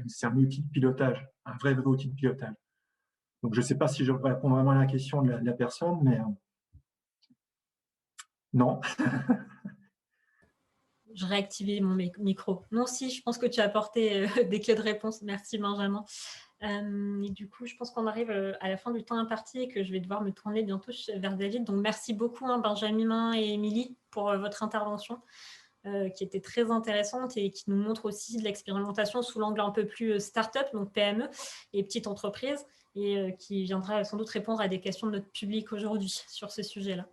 c'est un outil de pilotage, un vrai outil de pilotage. Donc, je ne sais pas si je réponds vraiment à la question de la personne, mais non. Je réactivais mon micro. Non, si, je pense que tu as apporté des clés de réponse. Merci, Benjamin. Et du coup, je pense qu'on arrive à la fin du temps imparti et que je vais devoir me tourner bientôt vers David. Donc, merci beaucoup, Benjamin et Émilie, pour votre intervention qui était très intéressante et qui nous montre aussi de l'expérimentation sous l'angle un peu plus start-up, donc PME et petite entreprise, et qui viendra sans doute répondre à des questions de notre public aujourd'hui sur ce sujet-là.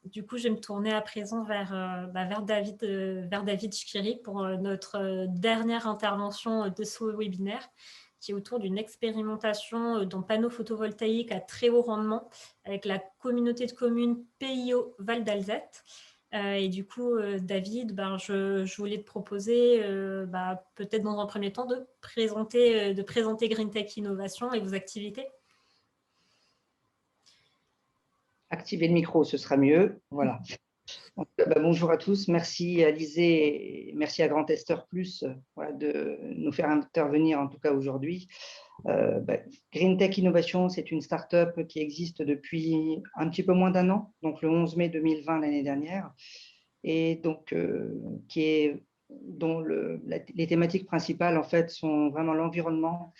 Du coup, je vais me tourner à présent vers David Chkiri pour notre dernière intervention de ce webinaire, qui est autour d'une expérimentation d'un panneau photovoltaïque à très haut rendement avec la communauté de communes PIO Val d'Alzette. Et du coup, David, je voulais te proposer, peut-être dans un premier temps, de présenter Green Tech Innovation et vos activités. Activez le micro, ce sera mieux. Voilà. Bonjour à tous. Merci à Alizé et merci à Grand Testeur Plus de nous faire intervenir, en tout cas aujourd'hui. Green Tech Innovation, c'est une start-up qui existe depuis un petit peu moins d'un an, donc le 11 mai 2020, l'année dernière, et donc dont les thématiques principales en fait sont vraiment l'environnement,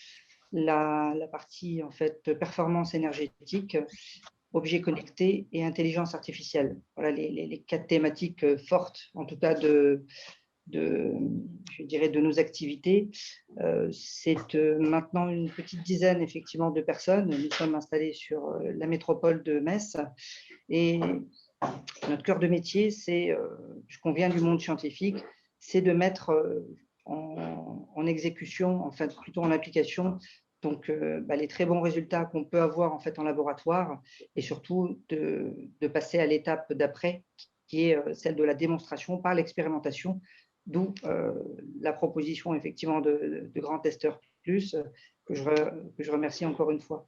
la partie en fait performance énergétique, objets connectés et intelligence artificielle. Voilà les 4 thématiques fortes, en tout cas je dirais de nos activités. C'est maintenant une petite dizaine effectivement de personnes. Nous sommes installés sur la métropole de Metz et notre cœur de métier, c'est, puisqu'on vient du monde scientifique, c'est de mettre en exécution, en fait plutôt en application, donc les très bons résultats qu'on peut avoir en fait en laboratoire et surtout de passer à l'étape d'après qui est celle de la démonstration par l'expérimentation, d'où la proposition effectivement de Grand Testeur Plus que je remercie encore une fois.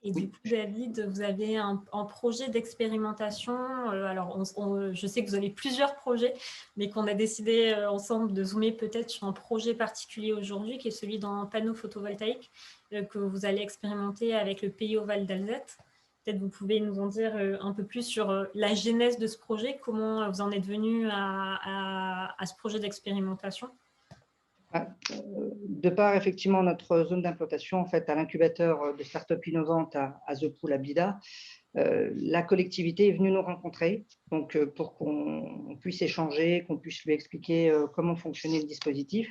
Et du coup, David, vous avez un projet d'expérimentation. Alors, je sais que vous avez plusieurs projets, mais qu'on a décidé ensemble de zoomer peut-être sur un projet particulier aujourd'hui, qui est celui d'un panneau photovoltaïque que vous allez expérimenter avec le PIO Val d'Alzette. Peut-être vous pouvez nous en dire un peu plus sur la genèse de ce projet, comment vous en êtes venu à ce projet d'expérimentation. De par effectivement notre zone d'implantation, en fait, à l'incubateur de start-up innovantes à The Pool à Blida, la collectivité est venue nous rencontrer donc, pour qu'on puisse échanger, qu'on puisse lui expliquer comment fonctionnait le dispositif.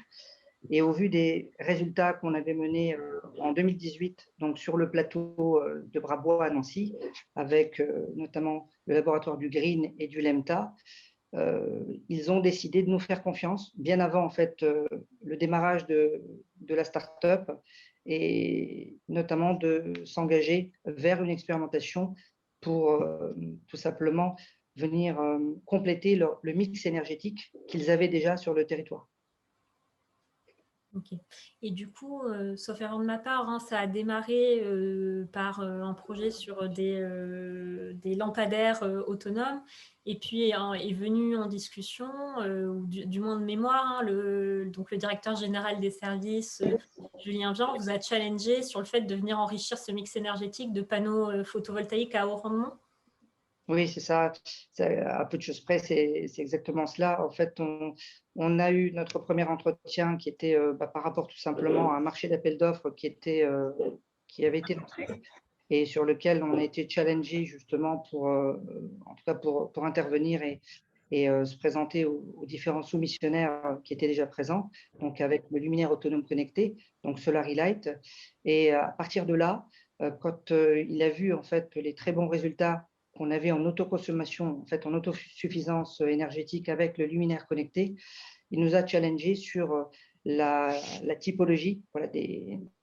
Et au vu des résultats qu'on avait menés en 2018 donc sur le plateau de Brabois à Nancy, avec notamment le laboratoire du Green et du LEMTA, ils ont décidé de nous faire confiance bien avant en fait le démarrage de la start-up et notamment de s'engager vers une expérimentation pour tout simplement venir compléter le mix énergétique qu'ils avaient déjà sur le territoire. Ok. Et du coup, sauf erreur de ma part, ça a démarré par un projet sur des lampadaires autonomes. Et puis est venu en discussion, ou du moins de mémoire, donc le directeur général des services, Julien Vian, vous a challengé sur le fait de venir enrichir ce mix énergétique de panneaux photovoltaïques à haut rendement. Oui, c'est ça. À peu de choses près, c'est exactement cela. En fait, on a eu notre premier entretien qui était par rapport tout simplement à un marché d'appel d'offres qui avait été lancé et sur lequel on a été challengé justement en tout cas pour intervenir et se présenter aux différents soumissionnaires qui étaient déjà présents, donc avec le luminaire autonome connecté, donc Solary Light. Et à partir de là, quand il a vu en fait les très bons résultats qu'on avait en autoconsommation, en fait en autosuffisance énergétique avec le luminaire connecté, il nous a challengé sur la typologie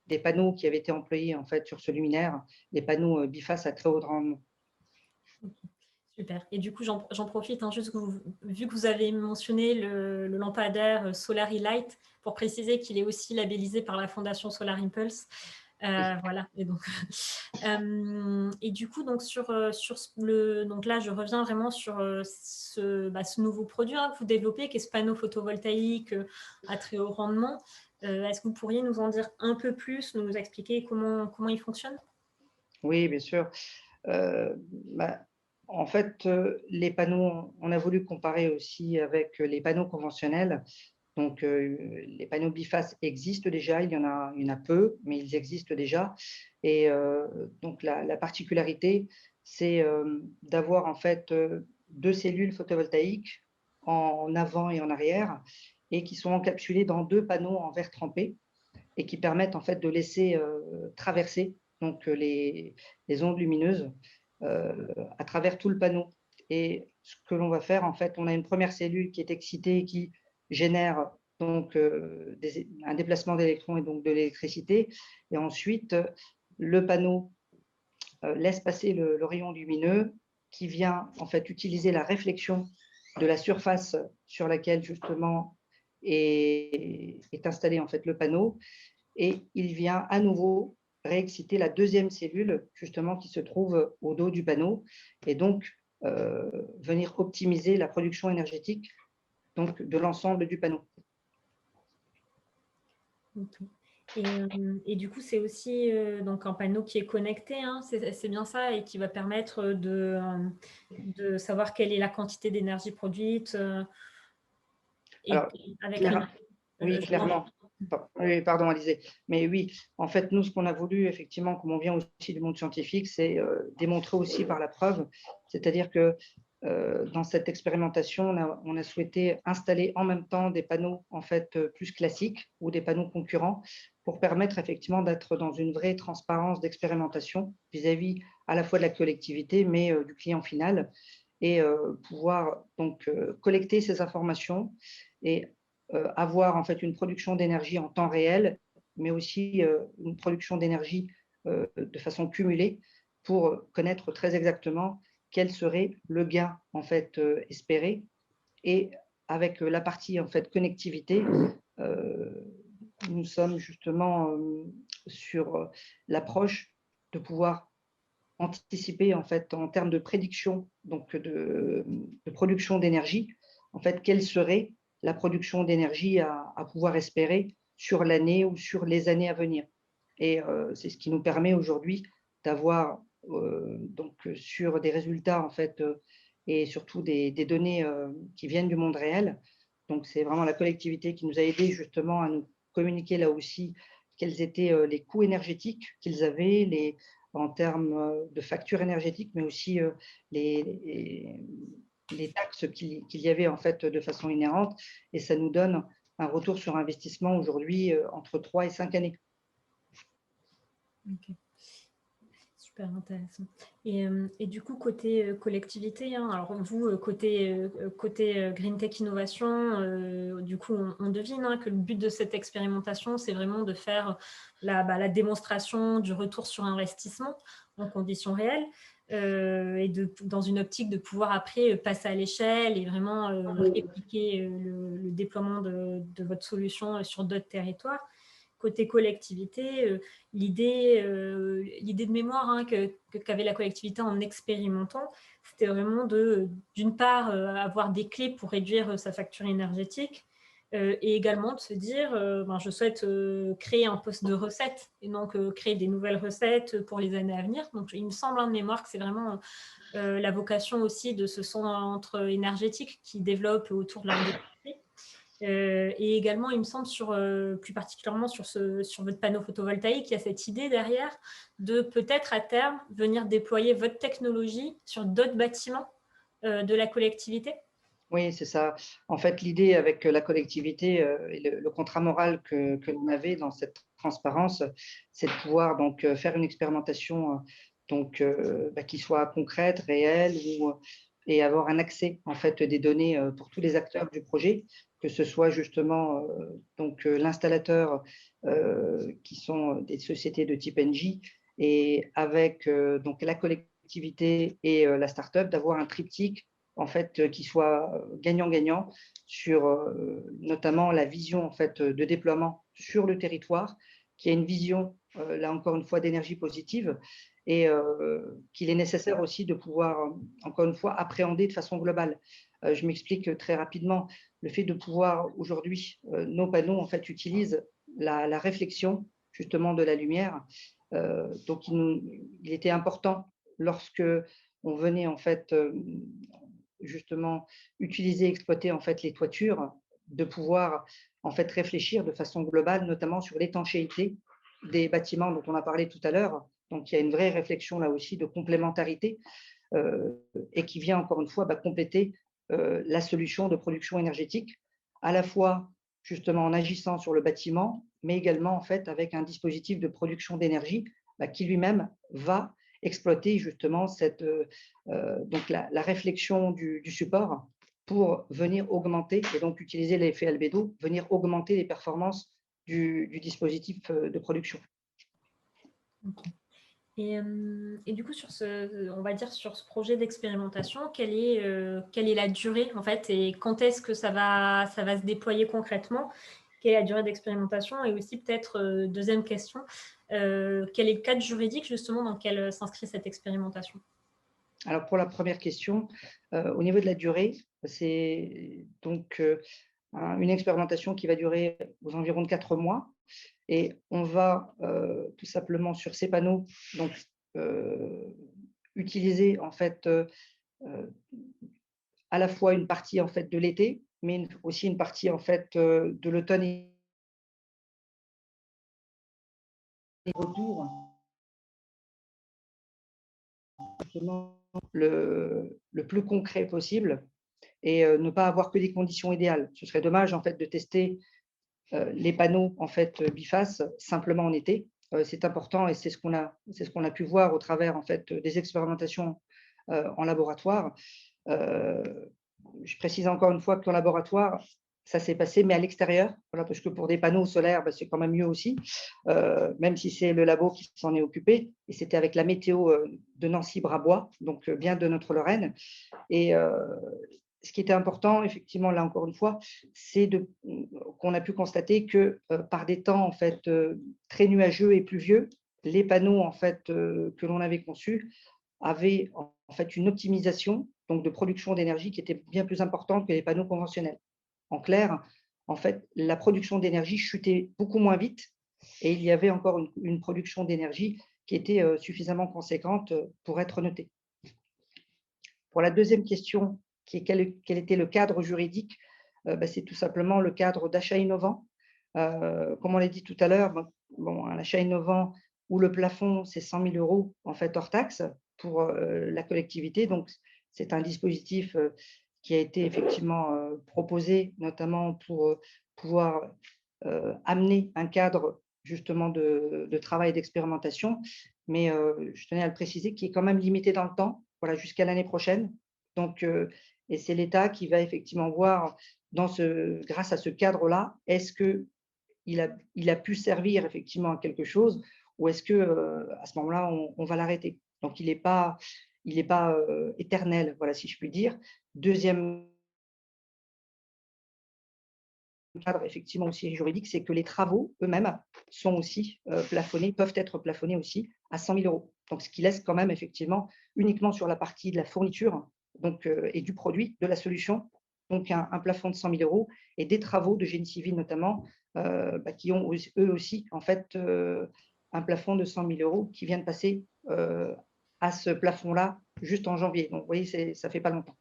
des panneaux qui avaient été employés en fait sur ce luminaire, des panneaux bifaces à très haut rendement. Super. Et du coup, j'en profite, juste vu que vous avez mentionné le lampadaire Solary Light, pour préciser qu'il est aussi labellisé par la Fondation Solar Impulse. Voilà. Et donc, et du coup, donc donc là, je reviens vraiment sur ce nouveau produit que vous développez, qui est ce panneau photovoltaïque à très haut rendement. Est-ce que vous pourriez nous en dire un peu plus, nous expliquer comment il fonctionne? Oui, bien sûr. En fait, les panneaux, on a voulu comparer aussi avec les panneaux conventionnels. Donc, les panneaux bifaces existent déjà, il y en a peu, mais ils existent déjà. Et donc, la particularité, c'est d'avoir en fait 2 cellules photovoltaïques en avant et en arrière et qui sont encapsulées dans 2 panneaux en verre trempé et qui permettent en fait de laisser traverser donc, les ondes lumineuses à travers tout le panneau. Et ce que l'on va faire, en fait, on a une première cellule qui est excitée, qui génère donc un déplacement d'électrons et donc de l'électricité. Et ensuite, le panneau laisse passer le rayon lumineux qui vient en fait utiliser la réflexion de la surface sur laquelle justement est installé en fait le panneau, et il vient à nouveau réexciter la deuxième cellule justement qui se trouve au dos du panneau, et donc venir optimiser la production énergétique donc de l'ensemble du panneau. Okay. Et du coup, c'est aussi donc un panneau qui est connecté, hein, c'est bien ça, et qui va permettre de savoir quelle est la quantité d'énergie produite. Alors, avec oui, clairement. Oui, pardon, Alizé. Mais oui, en fait, nous, ce qu'on a voulu, effectivement, comme on vient aussi du monde scientifique, c'est démontrer aussi par la preuve. C'est-à-dire que dans cette expérimentation, on a souhaité installer en même temps des panneaux en fait plus classiques ou des panneaux concurrents pour permettre effectivement d'être dans une vraie transparence d'expérimentation vis-à-vis à la fois de la collectivité, mais du client final, et pouvoir donc collecter ces informations et avoir en fait une production d'énergie en temps réel, mais aussi une production d'énergie de façon cumulée pour connaître très exactement quel serait le gain en fait espéré. Et avec la partie en fait connectivité, nous sommes justement sur l'approche de pouvoir anticiper en fait en termes de prédiction, donc de production d'énergie, en fait quelle serait la production d'énergie à pouvoir espérer sur l'année ou sur les années à venir. Et c'est ce qui nous permet aujourd'hui d'avoir donc sur des résultats en fait et surtout des données qui viennent du monde réel. Donc c'est vraiment la collectivité qui nous a aidé justement à nous communiquer là aussi quels étaient les coûts énergétiques qu'ils avaient, en termes de factures énergétiques, mais aussi les taxes qu'il y avait en fait de façon inhérente. Et ça nous donne un retour sur investissement aujourd'hui entre 3 et 5 années. Okay. Super intéressant. Et du coup, côté collectivité, hein, alors vous, côté Green Tech Innovation, du coup, on devine hein, que le but de cette expérimentation, c'est vraiment de faire la démonstration du retour sur investissement en conditions réelles et dans une optique de pouvoir après passer à l'échelle et vraiment répliquer le déploiement de votre solution sur d'autres territoires. Côté collectivité, l'idée de mémoire hein, qu'avait la collectivité en expérimentant, c'était vraiment d'une part, avoir des clés pour réduire sa facture énergétique et également de se dire, je souhaite créer un poste de recettes et donc créer des nouvelles recettes pour les années à venir. Donc, il me semble, de mémoire, que c'est vraiment la vocation aussi de ce centre énergétique qui développe autour de l'industrie. Et également, il me semble, plus particulièrement sur votre panneau photovoltaïque, il y a cette idée derrière de peut-être à terme venir déployer votre technologie sur d'autres bâtiments de la collectivité. Oui, c'est ça. En fait, l'idée avec la collectivité et le contrat moral que l'on avait dans cette transparence, c'est de pouvoir donc faire une expérimentation qui soit concrète, réelle, et avoir un accès en fait des données pour tous les acteurs du projet, que ce soit justement l'installateur qui sont des sociétés de type NJ, et avec donc la collectivité et la start-up, d'avoir un triptyque en fait qui soit gagnant-gagnant sur notamment la vision en fait de déploiement sur le territoire, qui a une vision là encore une fois d'énergie positive, et qu'il est nécessaire aussi de pouvoir encore une fois appréhender de façon globale. Je m'explique très rapidement. Le fait de pouvoir aujourd'hui, nos panneaux en fait utilisent la réflexion justement de la lumière. Donc il était important lorsque on venait en fait justement utiliser, exploiter en fait les toitures, de pouvoir en fait réfléchir de façon globale, notamment sur l'étanchéité des bâtiments dont on a parlé tout à l'heure. Donc il y a une vraie réflexion là aussi de complémentarité et qui vient encore une fois compléter la solution de production énergétique, à la fois justement en agissant sur le bâtiment, mais également en fait avec un dispositif de production d'énergie qui lui-même va exploiter justement donc la réflexion du support pour venir augmenter, et donc utiliser l'effet albédo, venir augmenter les performances du dispositif de production. Okay. Et du coup, on va dire sur ce projet d'expérimentation, quelle est la durée en fait, et quand est-ce que ça va se déployer concrètement? Quelle est la durée d'expérimentation? Et aussi peut-être, deuxième question, quel est le cadre juridique justement dans lequel s'inscrit cette expérimentation? Alors, pour la première question, au niveau de la durée, c'est donc une expérimentation qui va durer aux environs de 4 mois. Et on va tout simplement sur ces panneaux donc, utiliser en fait à la fois une partie en fait de l'été, mais aussi une partie en fait de l'automne et retour justement le plus concret possible et ne pas avoir que des conditions idéales. Ce serait dommage en fait de tester les panneaux en fait bifaces simplement en été. C'est important et c'est ce qu'on a pu voir au travers en fait des expérimentations en laboratoire. Euh, je précise encore une fois qu'en laboratoire, ça s'est passé, mais à l'extérieur, voilà, parce que pour des panneaux solaires, bah, c'est quand même mieux aussi, même si c'est le labo qui s'en est occupé. Et c'était avec la météo de Nancy-Brabois, donc bien de notre Lorraine. Et ce qui était important, effectivement, là encore une fois, c'est qu'on a pu constater que par des temps en fait très nuageux et pluvieux, les panneaux en fait que l'on avait conçus avaient en fait une optimisation donc de production d'énergie qui était bien plus importante que les panneaux conventionnels. En clair, en fait, la production d'énergie chutait beaucoup moins vite et il y avait encore une production d'énergie qui était suffisamment conséquente pour être notée. Pour la deuxième question, qui est quel était le cadre juridique, bah, c'est tout simplement le cadre d'achat innovant. Comme on l'a dit tout à l'heure, bon, un achat innovant où le plafond, c'est 100 000 € en fait hors taxe pour la collectivité. Donc, c'est un dispositif qui a été effectivement proposé, notamment pour pouvoir amener un cadre justement de travail et d'expérimentation. Mais je tenais à le préciser, qui est quand même limité dans le temps, voilà, jusqu'à l'année prochaine. Donc, et c'est l'État qui va effectivement voir, grâce à ce cadre-là, est-ce qu'il a pu servir effectivement à quelque chose ou est-ce que à ce moment-là, on va l'arrêter. Donc, il est pas éternel, voilà, si je puis dire. Deuxième cadre effectivement aussi juridique, c'est que les travaux eux-mêmes sont aussi plafonnés, peuvent être plafonnés aussi à 100 000 €. Donc, ce qui laisse quand même effectivement uniquement sur la partie de la fourniture donc, et du produit, de la solution, donc un plafond de 100 000 € et des travaux de génie civil notamment, qui ont eux aussi en fait un plafond de 100 000 € qui vient de passer à ce plafond-là juste en janvier. Donc, vous voyez, ça ne fait pas longtemps.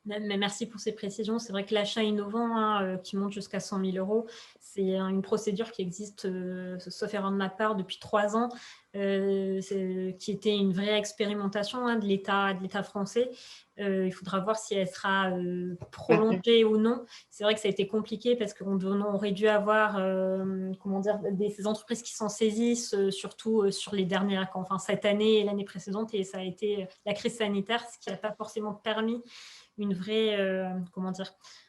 Mais merci pour ces précisions. C'est vrai que l'achat innovant qui monte jusqu'à 100 000 €, c'est une procédure qui existe, sauf erreur de ma part, depuis 3 ans, qui était une vraie expérimentation de l'État français. Il faudra voir si elle sera prolongée ou non. C'est vrai que ça a été compliqué parce qu'on aurait dû avoir comment dire, ces entreprises qui s'en saisissent, surtout sur les dernières, enfin cette année et l'année précédente, et ça a été la crise sanitaire, ce qui n'a pas forcément permis une vraie,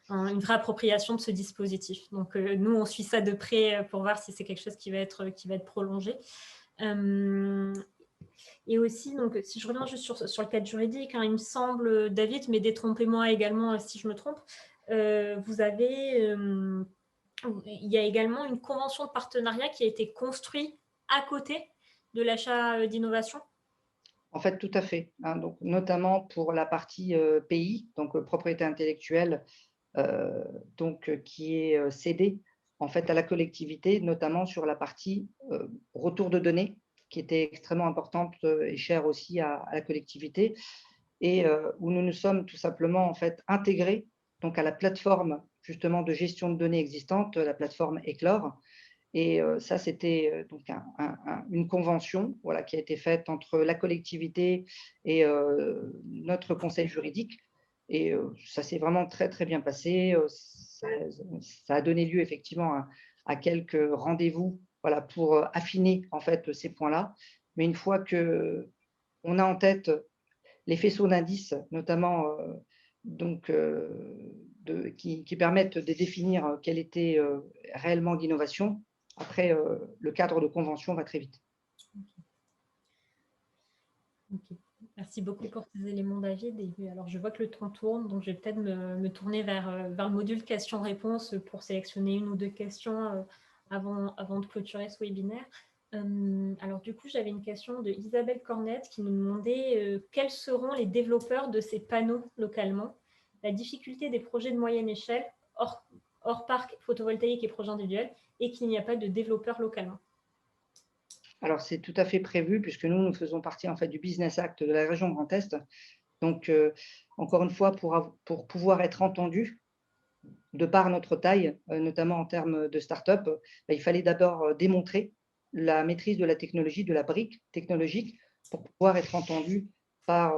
une vraie appropriation de ce dispositif. Donc, nous, on suit ça de près pour voir si c'est quelque chose qui va être prolongé. Et aussi, donc, si je reviens juste sur le cadre juridique, il me semble, David, mais détrompez-moi également si je me trompe, il y a également une convention de partenariat qui a été construite à côté de l'achat d'innovation. En fait, tout à fait. Donc, notamment pour la partie pays, donc propriété intellectuelle, donc qui est cédée en fait à la collectivité, notamment sur la partie retour de données, qui était extrêmement importante et chère aussi à la collectivité, et où nous nous sommes tout simplement en fait intégrés donc à la plateforme justement de gestion de données existante, la plateforme Eclore. Et ça, c'était donc une convention voilà, qui a été faite entre la collectivité et notre conseil juridique. Et ça s'est vraiment très, très bien passé. Ça a donné lieu effectivement à quelques rendez-vous voilà, pour affiner en fait ces points-là. Mais une fois qu'on a en tête les faisceaux d'indices, notamment donc, qui permettent de définir quelle était réellement l'innovation, après, le cadre de convention va très vite. Ok. Merci beaucoup pour ces éléments, David. Et alors, je vois que le temps tourne, donc je vais peut-être me tourner vers le module questions-réponses pour sélectionner une ou deux questions avant de clôturer ce webinaire. Alors, du coup, j'avais une question de Isabelle Cornette qui nous demandait quels seront les développeurs de ces panneaux localement, la difficulté des projets de moyenne échelle, hors parc photovoltaïque et projet individuel, et qu'il n'y a pas de développeurs localement. Alors, c'est tout à fait prévu puisque nous faisons partie en fait du Business Act de la région Grand Est. Donc, encore une fois, pour pouvoir être entendu, de par notre taille, notamment en termes de start-up, il fallait d'abord démontrer la maîtrise de la technologie, de la brique technologique, pour pouvoir être entendu par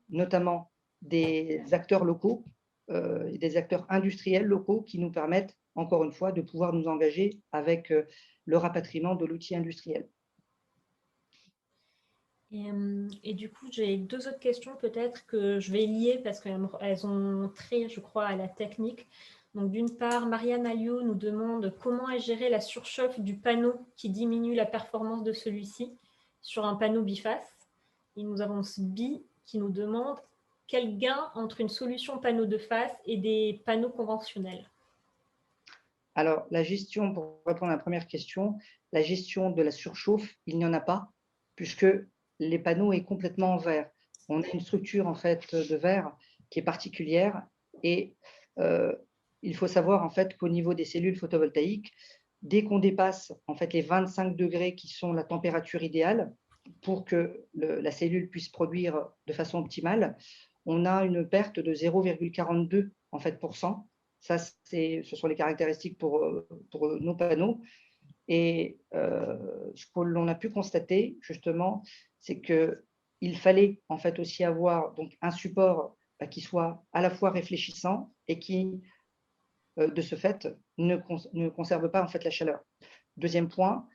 notamment des acteurs locaux et des acteurs industriels locaux qui nous permettent, encore une fois, de pouvoir nous engager avec le rapatriement de l'outil industriel. Et du coup, j'ai deux autres questions peut-être que je vais lier parce qu'elles ont trait, je crois, à la technique. Donc, d'une part, Marianne Alliot nous demande comment est gérée la surchauffe du panneau qui diminue la performance de celui-ci sur un panneau biface. Et nous avons Sbi qui nous demande quel gain entre une solution panneau de face et des panneaux conventionnels. Alors, la gestion, pour répondre à la première question, la gestion de la surchauffe, il n'y en a pas, puisque les panneaux sont complètement en verre. On a une structure en fait de verre qui est particulière et il faut savoir en fait qu'au niveau des cellules photovoltaïques, dès qu'on dépasse en fait les 25 degrés qui sont la température idéale pour que la cellule puisse produire de façon optimale, on a une perte de 0,42 en fait pour cent. Ça, ce sont les caractéristiques pour nos panneaux. Et ce que l'on a pu constater, justement, c'est qu'il fallait en fait aussi avoir donc, un support qui soit à la fois réfléchissant et qui, de ce fait, ne conserve pas en fait la chaleur. Deuxième point,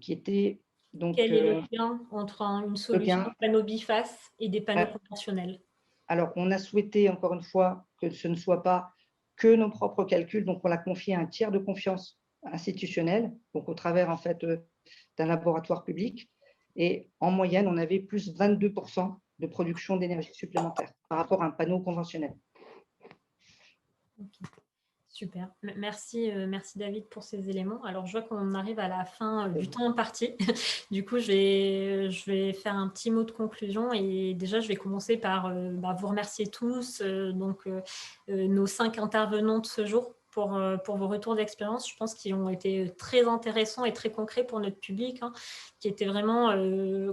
qui était donc… Quel est le gain entre une solution de panneau biface et des panneaux conventionnels? Alors, on a souhaité, encore une fois, que ce ne soit pas que nos propres calculs, donc on l'a confié à un tiers de confiance institutionnel, donc au travers en fait d'un laboratoire public, et en moyenne, on avait plus 22% de production d'énergie supplémentaire par rapport à un panneau conventionnel. Okay. Super, merci David pour ces éléments. Alors, je vois qu'on arrive à la fin du temps imparti. Du coup, je vais faire un petit mot de conclusion et déjà, je vais commencer par vous remercier tous, nos 5 intervenants de ce jour pour vos retours d'expérience. Je pense qu'ils ont été très intéressants et très concrets pour notre public, qui était vraiment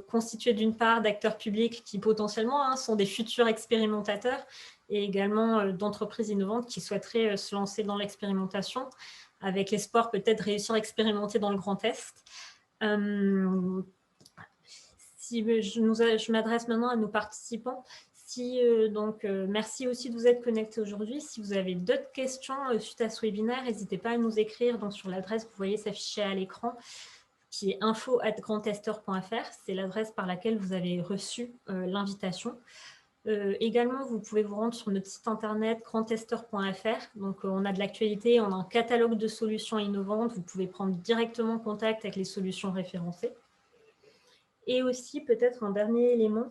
constitué d'une part d'acteurs publics qui potentiellement sont des futurs expérimentateurs, et également d'entreprises innovantes qui souhaiteraient se lancer dans l'expérimentation avec l'espoir peut-être de réussir à expérimenter dans le Grand Est. Je m'adresse maintenant à nos participants. Merci aussi de vous être connectés aujourd'hui. Si vous avez d'autres questions suite à ce webinaire, n'hésitez pas à nous écrire sur l'adresse que vous voyez s'afficher à l'écran, qui est info@grandtester.fr. C'est l'adresse par laquelle vous avez reçu l'invitation. Également, vous pouvez vous rendre sur notre site internet grandtester.fr. Donc, on a de l'actualité, on a un catalogue de solutions innovantes. Vous pouvez prendre directement contact avec les solutions référencées. Et aussi, peut-être un dernier élément,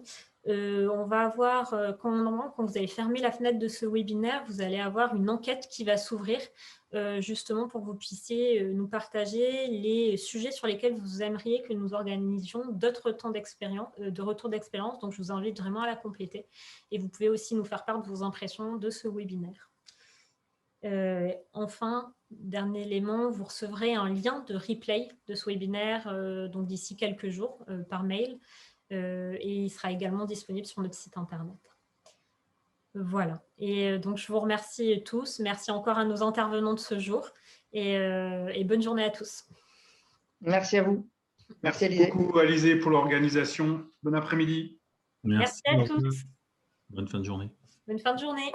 on va avoir, quand vous avez fermé la fenêtre de ce webinaire, vous allez avoir une enquête qui va s'ouvrir justement pour que vous puissiez nous partager les sujets sur lesquels vous aimeriez que nous organisions d'autres temps de retour d'expérience. Donc, je vous invite vraiment à la compléter. Et vous pouvez aussi nous faire part de vos impressions de ce webinaire. Enfin, dernier élément, vous recevrez un lien de replay de ce webinaire d'ici quelques jours par mail. Et il sera également disponible sur notre site internet. Voilà. Et donc, je vous remercie tous. Merci encore à nos intervenants de ce jour. Et bonne journée à tous. Merci à vous. Merci beaucoup, Alizé, pour l'organisation. Bon après-midi. Merci à tous. Bonne fin de journée. Bonne fin de journée.